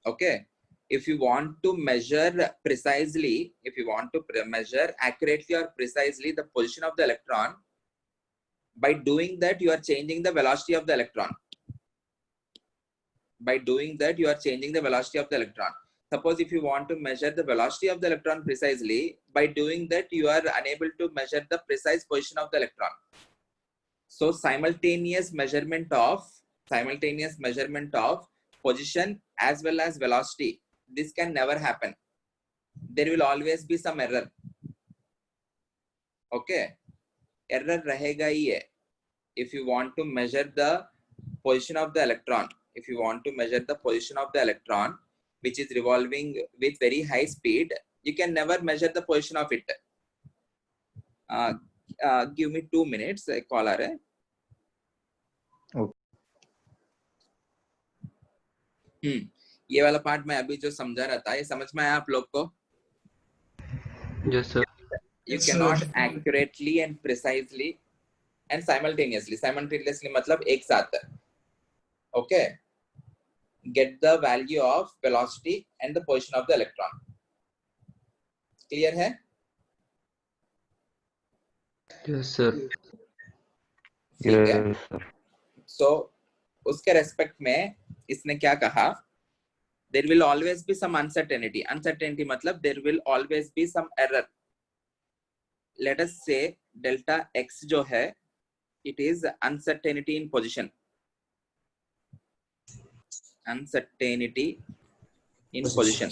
Okay. If you want to measure precisely, if you want to measure accurately or precisely the position of the electron, by doing that, you are changing the velocity of the electron. By doing that, you are changing the velocity of the electron. Suppose if you want to measure the velocity of the electron precisely, by doing that, you are unable to measure the precise position of the electron. So simultaneous measurement of position as well as velocity, this can never happen. There will always be some error. Okay, error रहेगा ही है. If you want to measure the position of the electron, if you want to measure the position of the electron, which is revolving with very high speed, you can never measure the position of it. Give me 2 minutes, एक call आ रहा है. ये वाला part मैं अभी जो समझा रहा था, ये समझ में आया आप लोग को? Yes, sir. You Yes, cannot sir. accurately and precisely and simultaneously मतलब एक साथ, okay, get the value of velocity and the position of the electron. Clear है? Yes, sir. ठीक है. Yes, sir. So उसके रेस्पेक्ट में इसने क्या कहा? There will always be some uncertainty. Uncertainty मतलब there will always be some error. Let us say delta x जो है, it is uncertainty in position. Uncertainty in position.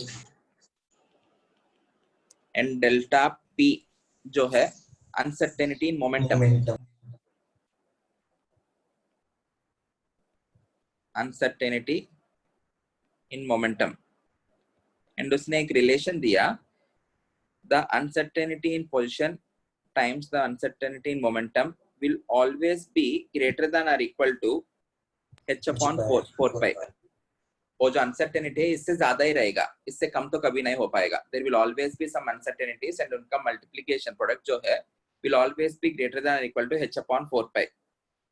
And delta p जो है uncertainty in momentum. Uncertainty in momentum. And उसने एक relation दिया, the uncertainty in position times the uncertainty in momentum will always be greater than or equal to h upon 4 pi. वो जो uncertainty है इससे ज्यादा ही रहेगा, इससे कम तो कभी नहीं हो पाएगा. There will always be some uncertainties and उनका multiplication product जो है will always be greater than or equal to h upon 4 pi.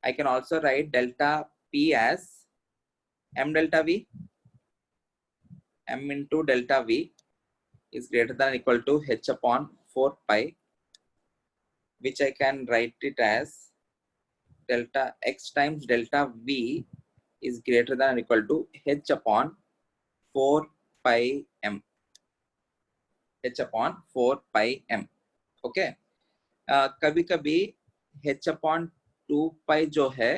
I can also write delta p as m delta v. M into delta v is greater than or equal to h upon 4 pi, which I can write it as delta x times delta v is greater than or equal to h upon 4 pi m. h upon 4 pi m. Okay. कभी कभी h upon 2 pi जो है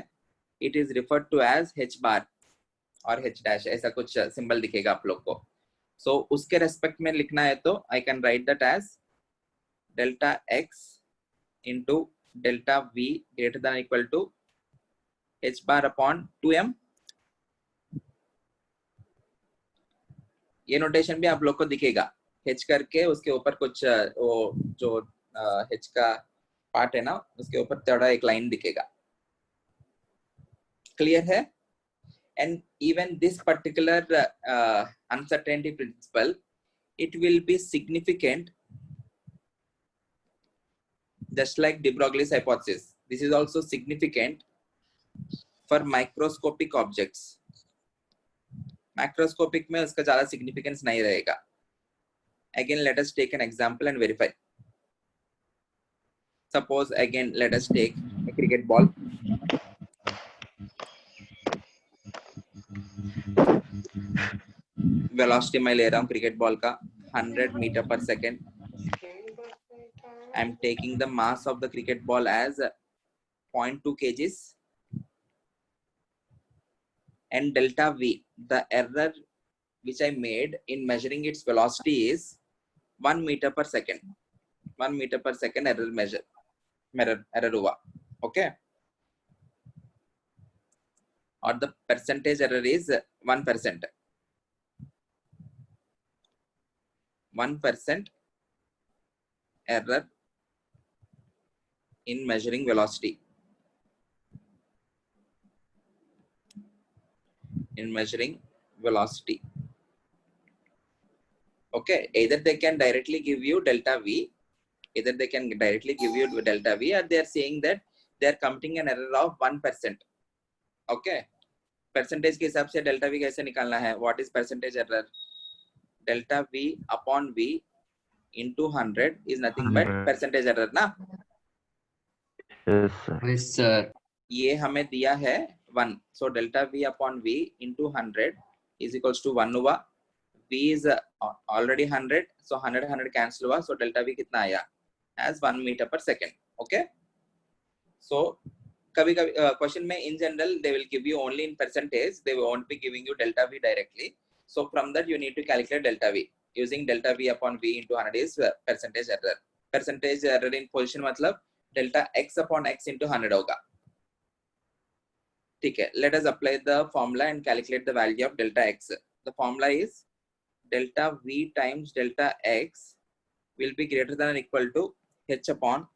it is referred to as h bar और h dash, ऐसा कुछ symbol दिखेगा आप लोग को. So उसके रेस्पेक्ट में लिखना है तो I can write that as delta x into delta v greater than or equal to h bar upon 2m. ये नोटेशन भी आप लोग को दिखेगा, h करके उसके ऊपर कुछ वो जो h का पार्ट है ना उसके ऊपर थोड़ा एक लाइन दिखेगा. क्लियर है? And even this particular uncertainty principle, it will be significant just like de Broglie's hypothesis. This is also significant for microscopic objects. Macroscopic में उसका ज़्यादा significance नहीं रहेगा. Again, let us take an example and verify. Suppose again, let us take a cricket ball. Velocity मैं ले रहा हूँ cricket ball का 100 meter per second. I am taking the mass of the cricket ball as 0.2 kgs. And delta v, the error which I made in measuring its velocity is 1 meter per second. 1 meter per second error measure. Error हुआ. Okay. Or the percentage error is 1%. 1% error in measuring velocity. In measuring velocity. Okay, either they can directly give you delta v, or they are saying that they are committing an error of 1%. Okay, percentage के हिसाब से delta v कैसे निकालना है? What is percentage error? Delta v upon v into 100 is nothing but percentage error ना? Yes, sir. Yes, sir. ये हमें दिया है 1. So delta v upon v into 100 is equals to 1 हुआ. V is already 100, so 100 cancel हुआ. So delta v कितना आया? As 1 meter per second. Okay. So कभी question में in general they will give you only in percentage. They won't be giving you delta v directly. So from that you need to calculate delta v. Using delta v upon v into 100 is percentage error. Percentage error in position मतलब delta x upon x into 100 होगा. ठीक है. Let us apply the formula and calculate the value of delta x. The formula is delta v times delta x will be greater than or equal to h upon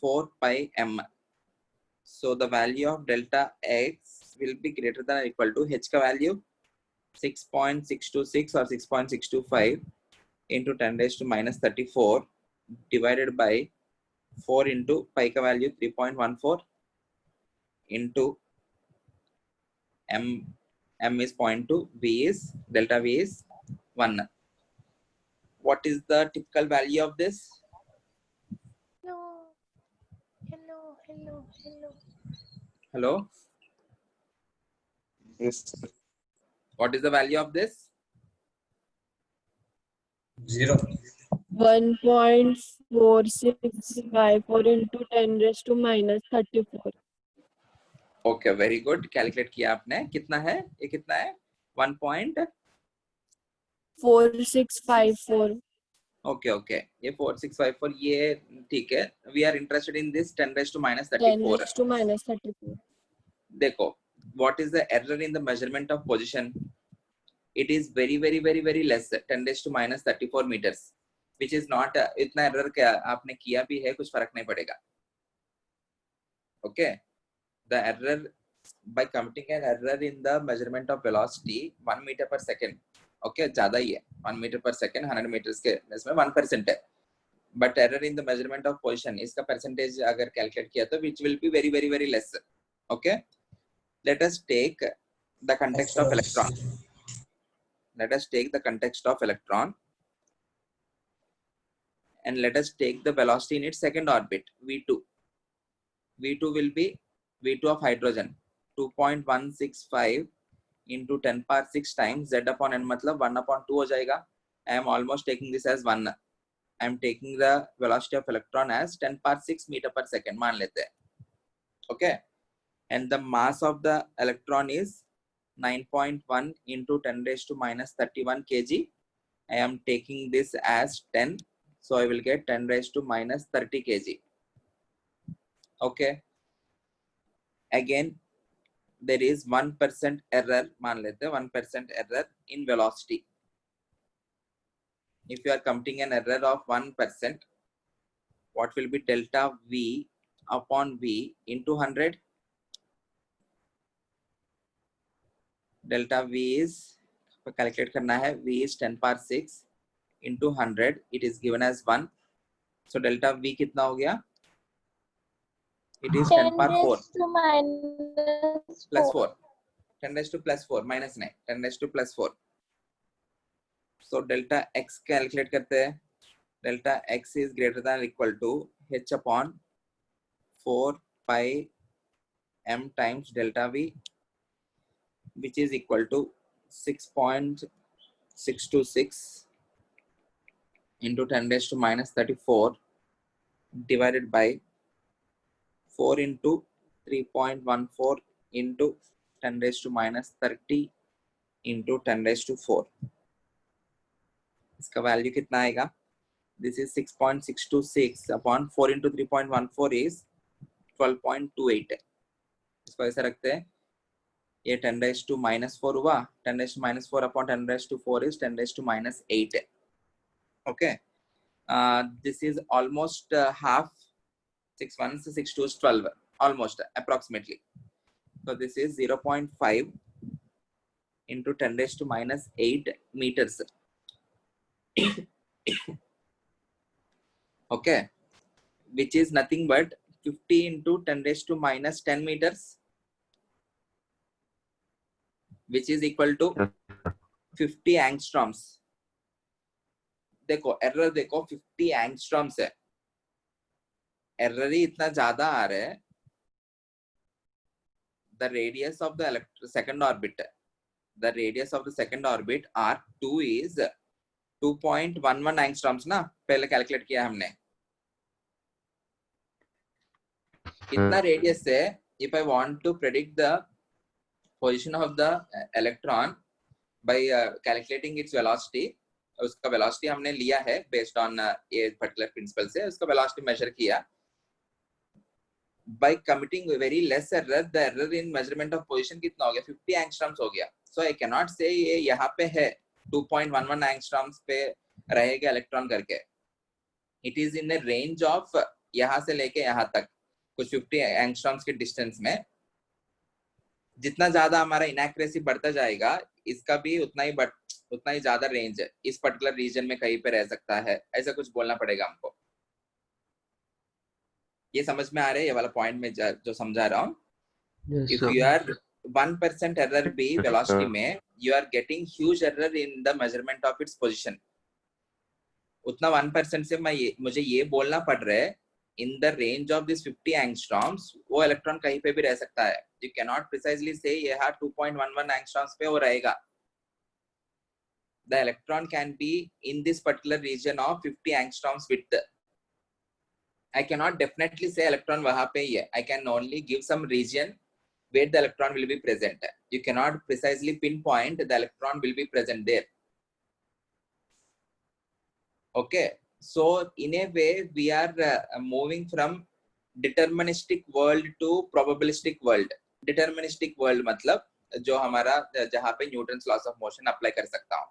4 pi m. So the value of delta x will be greater than or equal to h का value 6.626 or 6.625 into 10 raised to minus 34 divided by 4 into pi का value 3.14 into m is 0.2, v is delta v is 1. What is the typical value of this? Hello. Yes, sir. What is the value of this? 0. 1.4654 into 10 raised to minus 34. Okay, very good. Calculate किया आपने. कितना है? ये कितना है? 4654. Okay, okay. ये 4654 ये ठीक है. We are interested in this 10 raised to minus 10 34. raised to minus 34. देखो, what is the error in the measurement of position? It is very less, 10 raised to minus 34 meters, which is not इतना error क्या आपने किया भी है, कुछ फर्क नहीं पड़ेगा. Okay, the error by committing an error in the measurement of velocity 1 meter per second. Okay, ज़्यादा ही है, 1 meter per second 100 meters के इसमें 1% है. But error in the measurement of position इसका percentage अगर calculate किया तो which will be very less. Okay, let us take the context of electron. Let us take the context of electron and let us take the velocity in its second orbit, v2. V2 will be v2 of hydrogen 2.165 into 10 power 6 times z upon n मतलब 1 upon 2 हो जाएगा. I am almost taking this as 1. I am taking the velocity of electron as 10 power 6 meter per second मान लेते हैं. Okay, and the mass of the electron is 9.1 into 10 raised to minus 31 kg. I am taking this as 10, so I will get 10 raised to minus 30 kg. Okay, again there is 1% error, मान लेते हैं 1% error in velocity. If you are committing an error of 1%, what will be delta v upon v into 100? Delta v is calculate करना है, v is 10 power 6 into 100. It is given as 1. So delta v कितना हो गया? It is 10 power 4 plus 4. 10 raised to plus 4 minus 9. 10 raised to plus 4. So delta x calculate करते हैं. Delta x is greater than or equal to h upon 4 pi m times delta v, which is equal to 6.626 into 10 raised to minus 34 divided by 4 into 3.14 into 10 raised to minus 30 into 10 raised to 4. इसका value कितना आएगा? This is 6.626 upon 4 into 3.14 is 12.28. इसको ऐसा रखते हैं. ये 10 raised to minus 4 हुआ. 10 raised to minus 4 upon 10 raised to 4 is 10 raised to minus 8. Okay. This is almost half. 6 1s 6 2 is 12, almost approximately. So this is 0.5 into 10 raised to minus 8 meters. Okay, which is nothing but 50 into 10 raised to minus 10 meters, which is equal to 50 angstroms. देखो error देखो 50 angstroms है. Error ही इतना ज्यादा आ रहा है. The radius of the second orbit, the radius of the second orbit R2 is 2.11 angstroms ना, पहले calculate किया हमने. इतना radius है. If I want to predict the position of the electron by calculating its velocity, उसका velocity हमने लिया है based on ये particular principle से, उसका velocity measure किया. By committing very less error, the error in measurement of position कितना हो गया? 50 angstroms हो गया. So I cannot say ये यहाँ पे है 2.11 angstroms पे रहेगा इलेक्ट्रॉन करके. It is in a range of यहाँ से लेके यहाँ तक कुछ 50 एंगस्ट्रॉम्स के डिस्टेंस में, जितना ज्यादा हमारा इनएक्यूरेसी बढ़ता जाएगा इसका भी उतना ही ज्यादा रेंज है, इस पर्टिकुलर रीजन में कहीं पे रह सकता है, ऐसा कुछ बोलना पड़ेगा हमको। ये समझ में आ रहा है ये वाला पॉइंट में जो समझा रहा हूँ? Yes, If sir. you are 1% error भी Yes, velocity sir. में, you are getting huge error in the measurement of its position. उतना 1% से मुझे ये बोलना पड़ रहा है in the range of this 50 angstroms वो इलेक्ट्रॉन कहीं पे भी रह सकता है। You cannot precisely say ये 2.11 angstroms पे वो रहेगा। The electron can be in this particular region of 50 angstroms width. I cannot definitely say electron वहाँ पे ही है। I can only give some region where the electron will be present. You cannot precisely pinpoint the electron will be present there. Okay, so in a way we are moving from deterministic world to probabilistic world. Deterministic world मतलब जो हमारा जहाँ पे Newton's laws of motion apply कर सकता हूँ।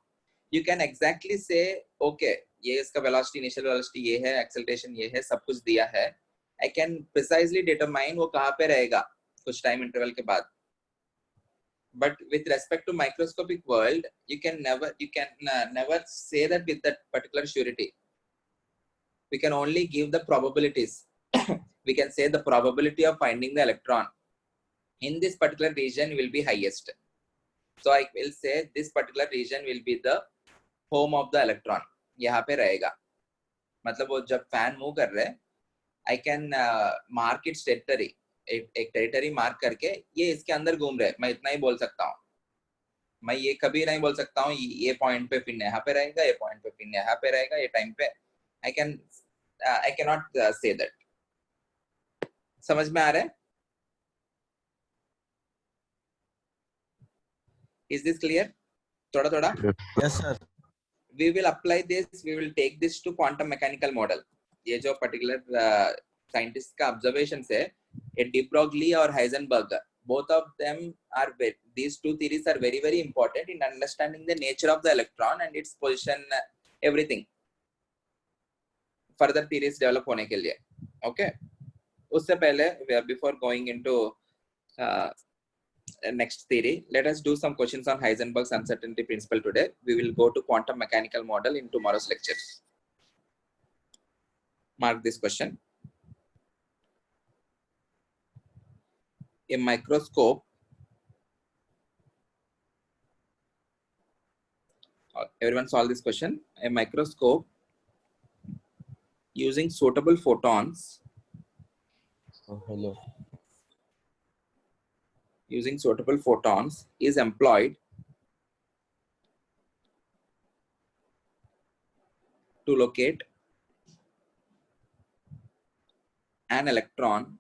You can exactly say, okay, ये इसका velocity, initial velocity ये है, acceleration ये है, सब कुछ दिया है। I can precisely determine वो कहाँ पे रहेगा कुछ time interval के बाद। But with respect to microscopic world, you can never say that with that particular surety. We can only give the probabilities. We can say the probability of finding the electron in this particular region will be highest. So I will say this particular region will be the home of the electron. यहाँ पे रहेगा। मतलब वो जब fan move कर रहे हैं, I can mark its territory. एक टेरिटरी मार्क करके ये इसके अंदर घूम रहे, मैं इतना ही बोल सकता हूँ। मैं ये कभी नहीं बोल सकता हूँ ये पॉइंट पे फिर यहाँ पे रहेगा, ये पॉइंट पे फिर यहाँ पे रहेगा, ये टाइम पे I cannot say that. समझ में आ रहा है? Is this clear? थोड़ा थोड़ा? Yes, sir. We will apply this. We will take this to quantum mechanical model. ये जो particular scientist का observation है, de Broglie और Heisenberg, both of them are these two theories are very very important in understanding the nature of the electron and its position, everything. Further theories develop होने के लिए, okay? उससे पहले before going into next theory, let us do some questions on Heisenberg's uncertainty principle today. We will go to quantum mechanical model in tomorrow's lectures. Mark this question. A microscope, everyone solve this question. A microscope using suitable photons, using suitable photons is employed to locate an electron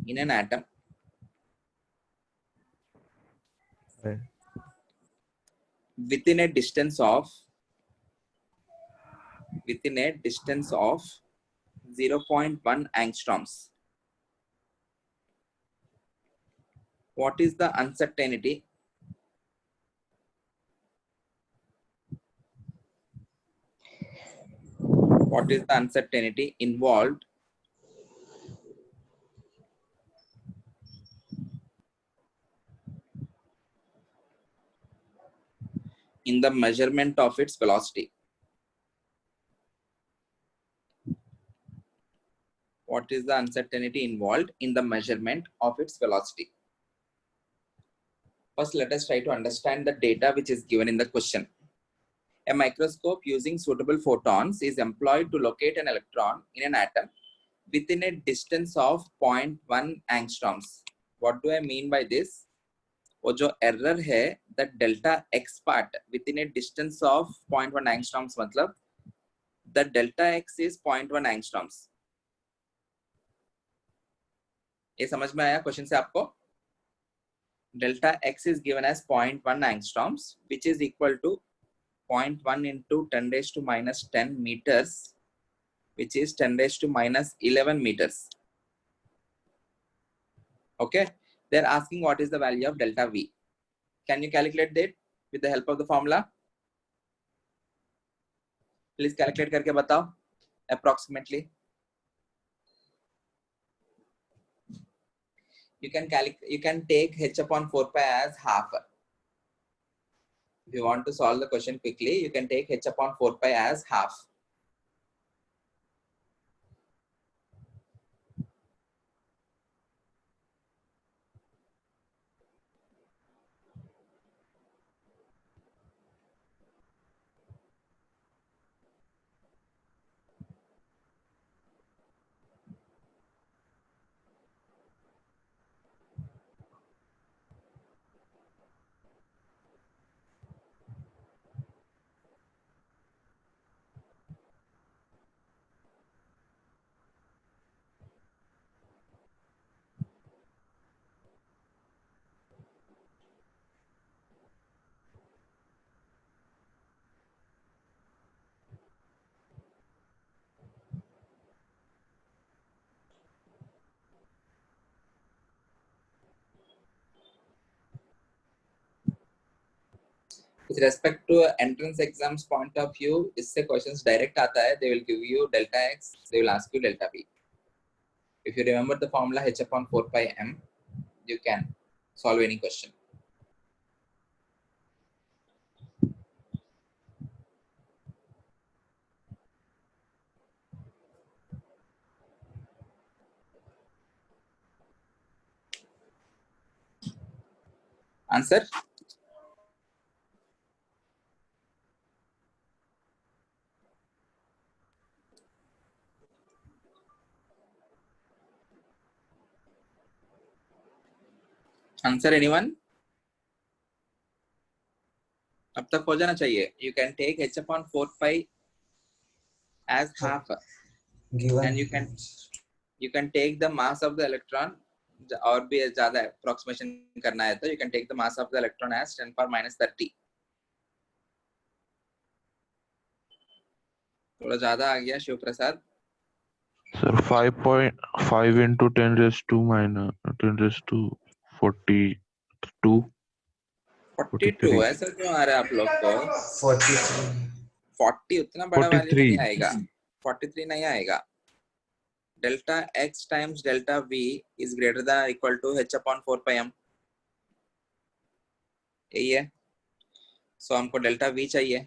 in an atom within a distance of 0.1 angstroms. What is the uncertainty? What is the uncertainty involved in the measurement of its velocity? What is the uncertainty involved in the measurement of its velocity? First, let us try to understand the data which is given in the question. A microscope using suitable photons is employed to locate an electron in an atom within a distance of 0.1 angstroms. What do I mean by this? वो जो error है, that delta x part within a distance of 0.1 angstroms मतलब the delta x is 0.1 angstroms. ये समझ में आया question से आपको? Delta x is given as 0.1 angstroms, which is equal to 0.1 into 10 raised to minus 10 meters, which is 10 raised to minus 11 meters. Okay, they're asking what is the value of delta v. Can you calculate that with the help of the formula? Please calculate करके बताओ approximately. You can take h upon 4 pi as half. If you want to solve the question quickly, you can take h upon 4 pi as half. With respect to entrance exams point of view, इससे questions direct आता है. They will give you delta x, they will ask you delta v. If you remember the formula h upon 4 pi m, you can solve any question. Answer? Answer anyone? अब तक हो जाना चाहिए. You can take h upon 4 pi as half, given and you can take the mass of the electron. और भी ज्यादा approximation करना है तो you can take the mass of the electron as 10 power minus 30. थोड़ा ज्यादा आ गया शिव प्रसाद. Sir, 5.5 into 10 raised to minus 10 raised to 42. 42 ऐसा क्यों आ रहा है आप लोग को? 43 40 उतना बड़ा वैल्यू 43. नहीं आएगा. 43 नहीं आएगा. Delta x times delta v is greater than equal to h upon 4 pi m. यही है. सो हमको डेल्टा v चाहिए.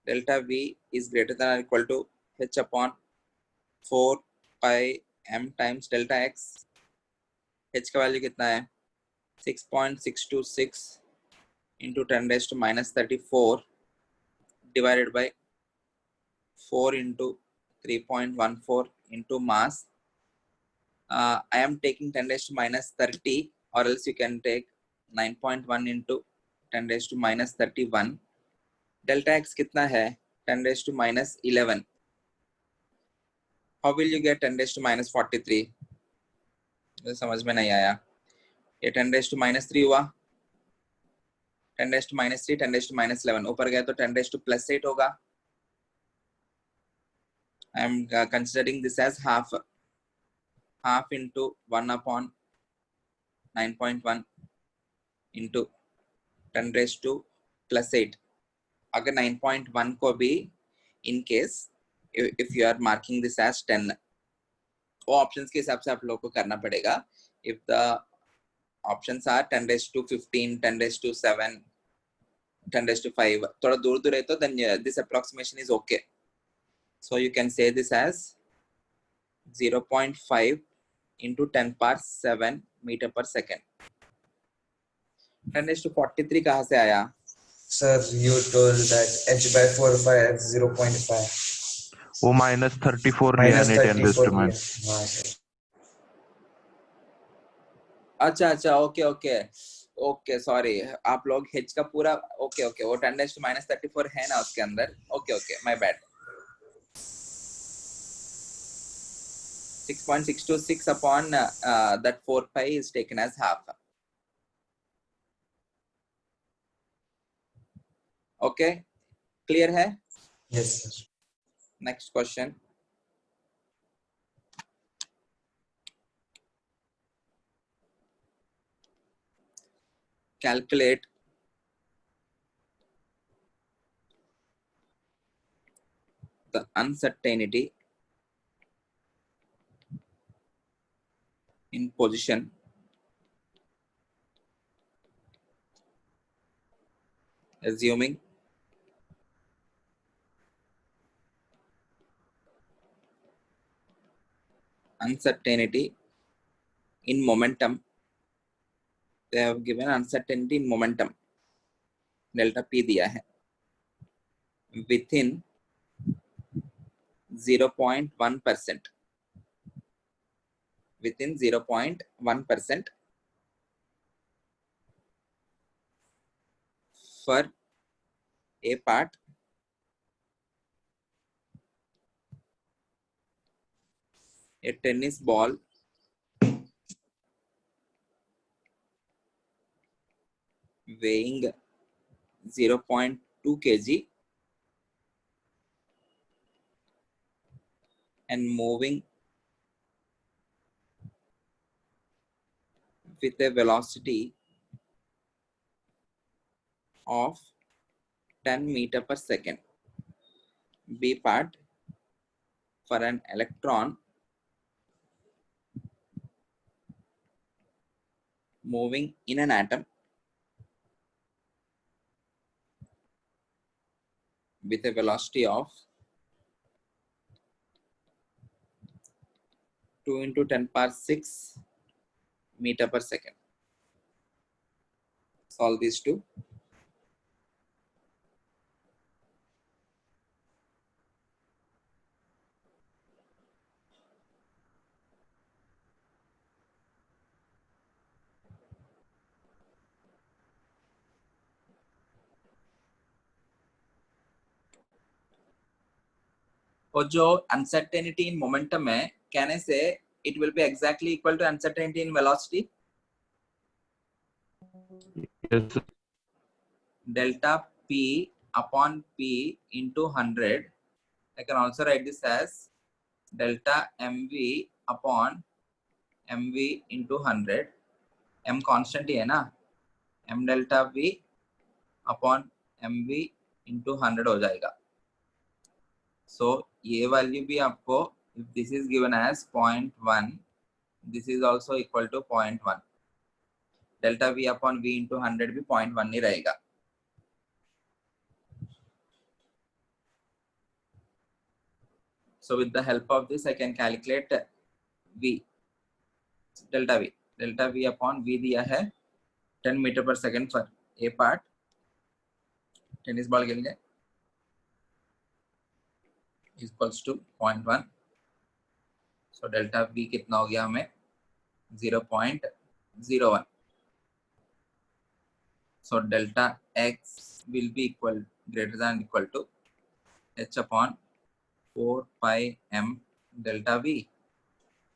Delta v is greater than equal to h upon 4 pi m times delta x. h का value कितना है? 6.626 into 10 raised to minus 34 divided by 4 into 3.14 into mass. I am taking 10 raised to minus 30, or else you can take 9.1 into 10 raised to minus 31. Delta x कितना है? 10 raised to minus 11. How will you get 10 raised to minus 43? मुझे समझ में नहीं आया. ये 10 raised to minus 3 हुआ. 10 raised to minus 3, 10 raised to minus 11. ऊपर गया तो 10 raised to plus 8 होगा. I am considering this as half. Half into 1 upon 9.1 into 10 raised to plus 8. अगर 9.1 को भी in case if you are marking this as 10, वो options के हिसाब से आप लोगों को करना पड़ेगा. If the options are 10 raised to 15, 10 raised to 7, 10 raised to 5, थोड़ा दूर दूर है तो then this approximation is okay. So you can say this as 0.5 into 10 power 7 meter per second. 10 raised to 43 कहाँ से आया? Sir, you told that h by 4 pi is 0.5. वो minus 34 लिया Minus नहीं 10 raised 34 to minus. हाँ sir. अच्छा अच्छा okay okay okay sorry. आप लोग h का पूरा ओके ओके वो 10 raised to minus 34 है ना उसके अंदर. Okay okay my bad. 6.626 upon that 4 pi is taken as half. Okay, clear है? Yes sir. Next question. Calculate the uncertainty in position assuming uncertainty in momentum. They have given uncertainty in momentum, delta p दिया है, within 0.1%, within 0.1% for a part a tennis ball weighing 0.2 kg and moving with a velocity of 10 meter per second. B part for an electron moving in an atom with a velocity of 2 into 10 power 6 meter per second. Solve these two. और जो uncertainty in momentum है, can I say it will be exactly equal to uncertainty in velocity? Yes, sir. Delta P upon P into 100. I can also write this as delta mv upon mv into 100. M constant ही है ना, m delta v upon mv into 100 हो जाएगा. So ये value भी आपको, if this is given as 0.1, this is also equal to 0.1. Delta v upon v into 100 भी 0.1 ही रहेगा. So with the help of this, I can calculate v, delta v. Delta v upon v दिया है 10 meter per second for a part. Tennis ball के लिए equals to 0.1. So delta v कितना हो गया हमें 0.01. So delta x will be equal greater than equal to h upon 4 pi m delta v,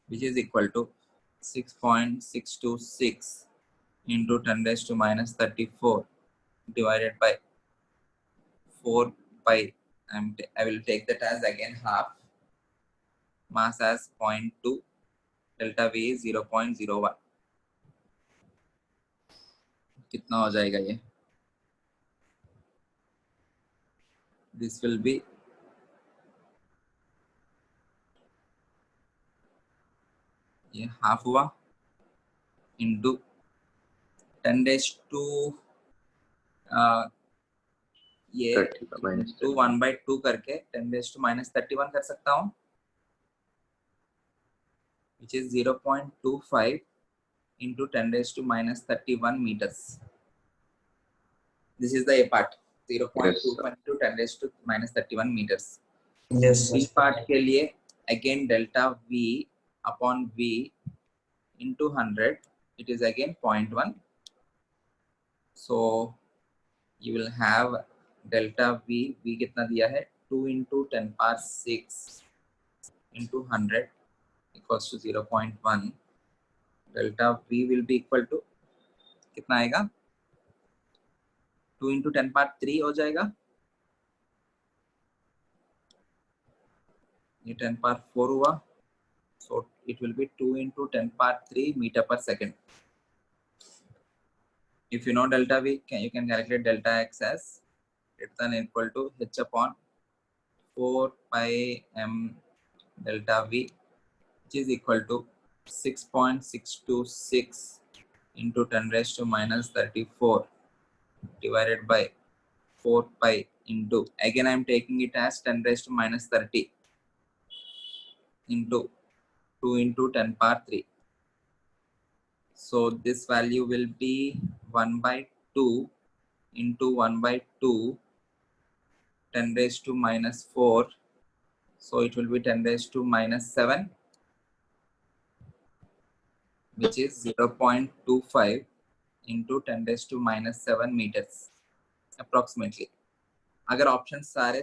which is equal to 6.626 into 10 raised to minus 34 divided by 4 pi. I will take that as again half. Mass as 0.2. Delta v is 0.01. कितना हो जाएगा ये? This will be ये half हुआ into 10 raised to ये 2 1/2 करके 10 raised to minus 31 कर सकता हूँ, which is 0.25 into 10 raised to minus 31 meters. This is the A part, 0.25 into 10 raised to minus 31 meters. Yes, B sir. part के लिए again delta V upon V into 100, it is again 0.1. So you will have delta V कितना दिया है 2 into 10 power 6 into 100 equals to 0.1. Delta V will be equal to कितना आएगा 2 into 10 power 3 हो जाएगा, ये 10 power 4 हुआ, so it will be 2 into 10 power 3 meter per second. If you know delta V, you can calculate delta x as greater than equal to h upon 4 pi m delta v, which is equal to 6.626 into 10 raised to minus 34 divided by 4 pi into, again I am taking it as 10 raised to minus 30 into 2 into 10 power 3. So this value will be 1 by 2 into 1 by 2, 10 raised to minus 4. So it will be 10 raised to minus 7, which is 0.25 into 10 raised to minus 7 meters approximately. अगर option सारे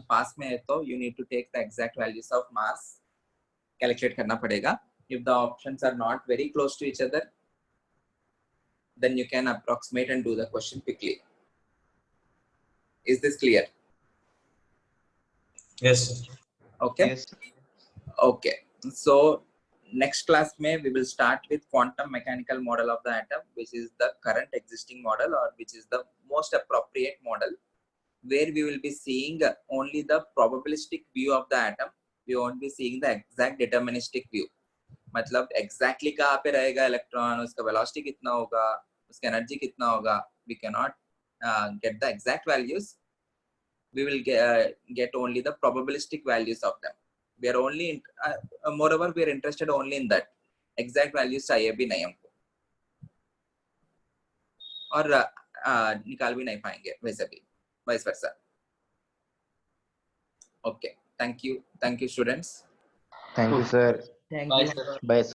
पास में है तो you need to take the exact values of mass, calculate करना पड़ेगा. If the options are not very close to each other, then you can approximate and do the question quickly. Is this clear? Yes, sir. Okay. Yes. Okay. So next class may we will start with quantum mechanical model of the atom, which is the current existing model, or which is the most appropriate model, where we will be seeing only the probabilistic view of the atom. We won't be seeing the exact deterministic view. मतलब exactly कहाँ पे रहेगा electron, उसका velocity कितना होगा, उसका energy कितना होगा, we cannot get the exact values. We will get only the probabilistic values of them. We are only moreover we are interested only in that. Exact values चाहिए भी नहीं हमको, और निकाल भी नहीं पाएंगे वैसे भी, vice versa. Okay, thank you students. Thank you, sir. Bye, sir. Bye.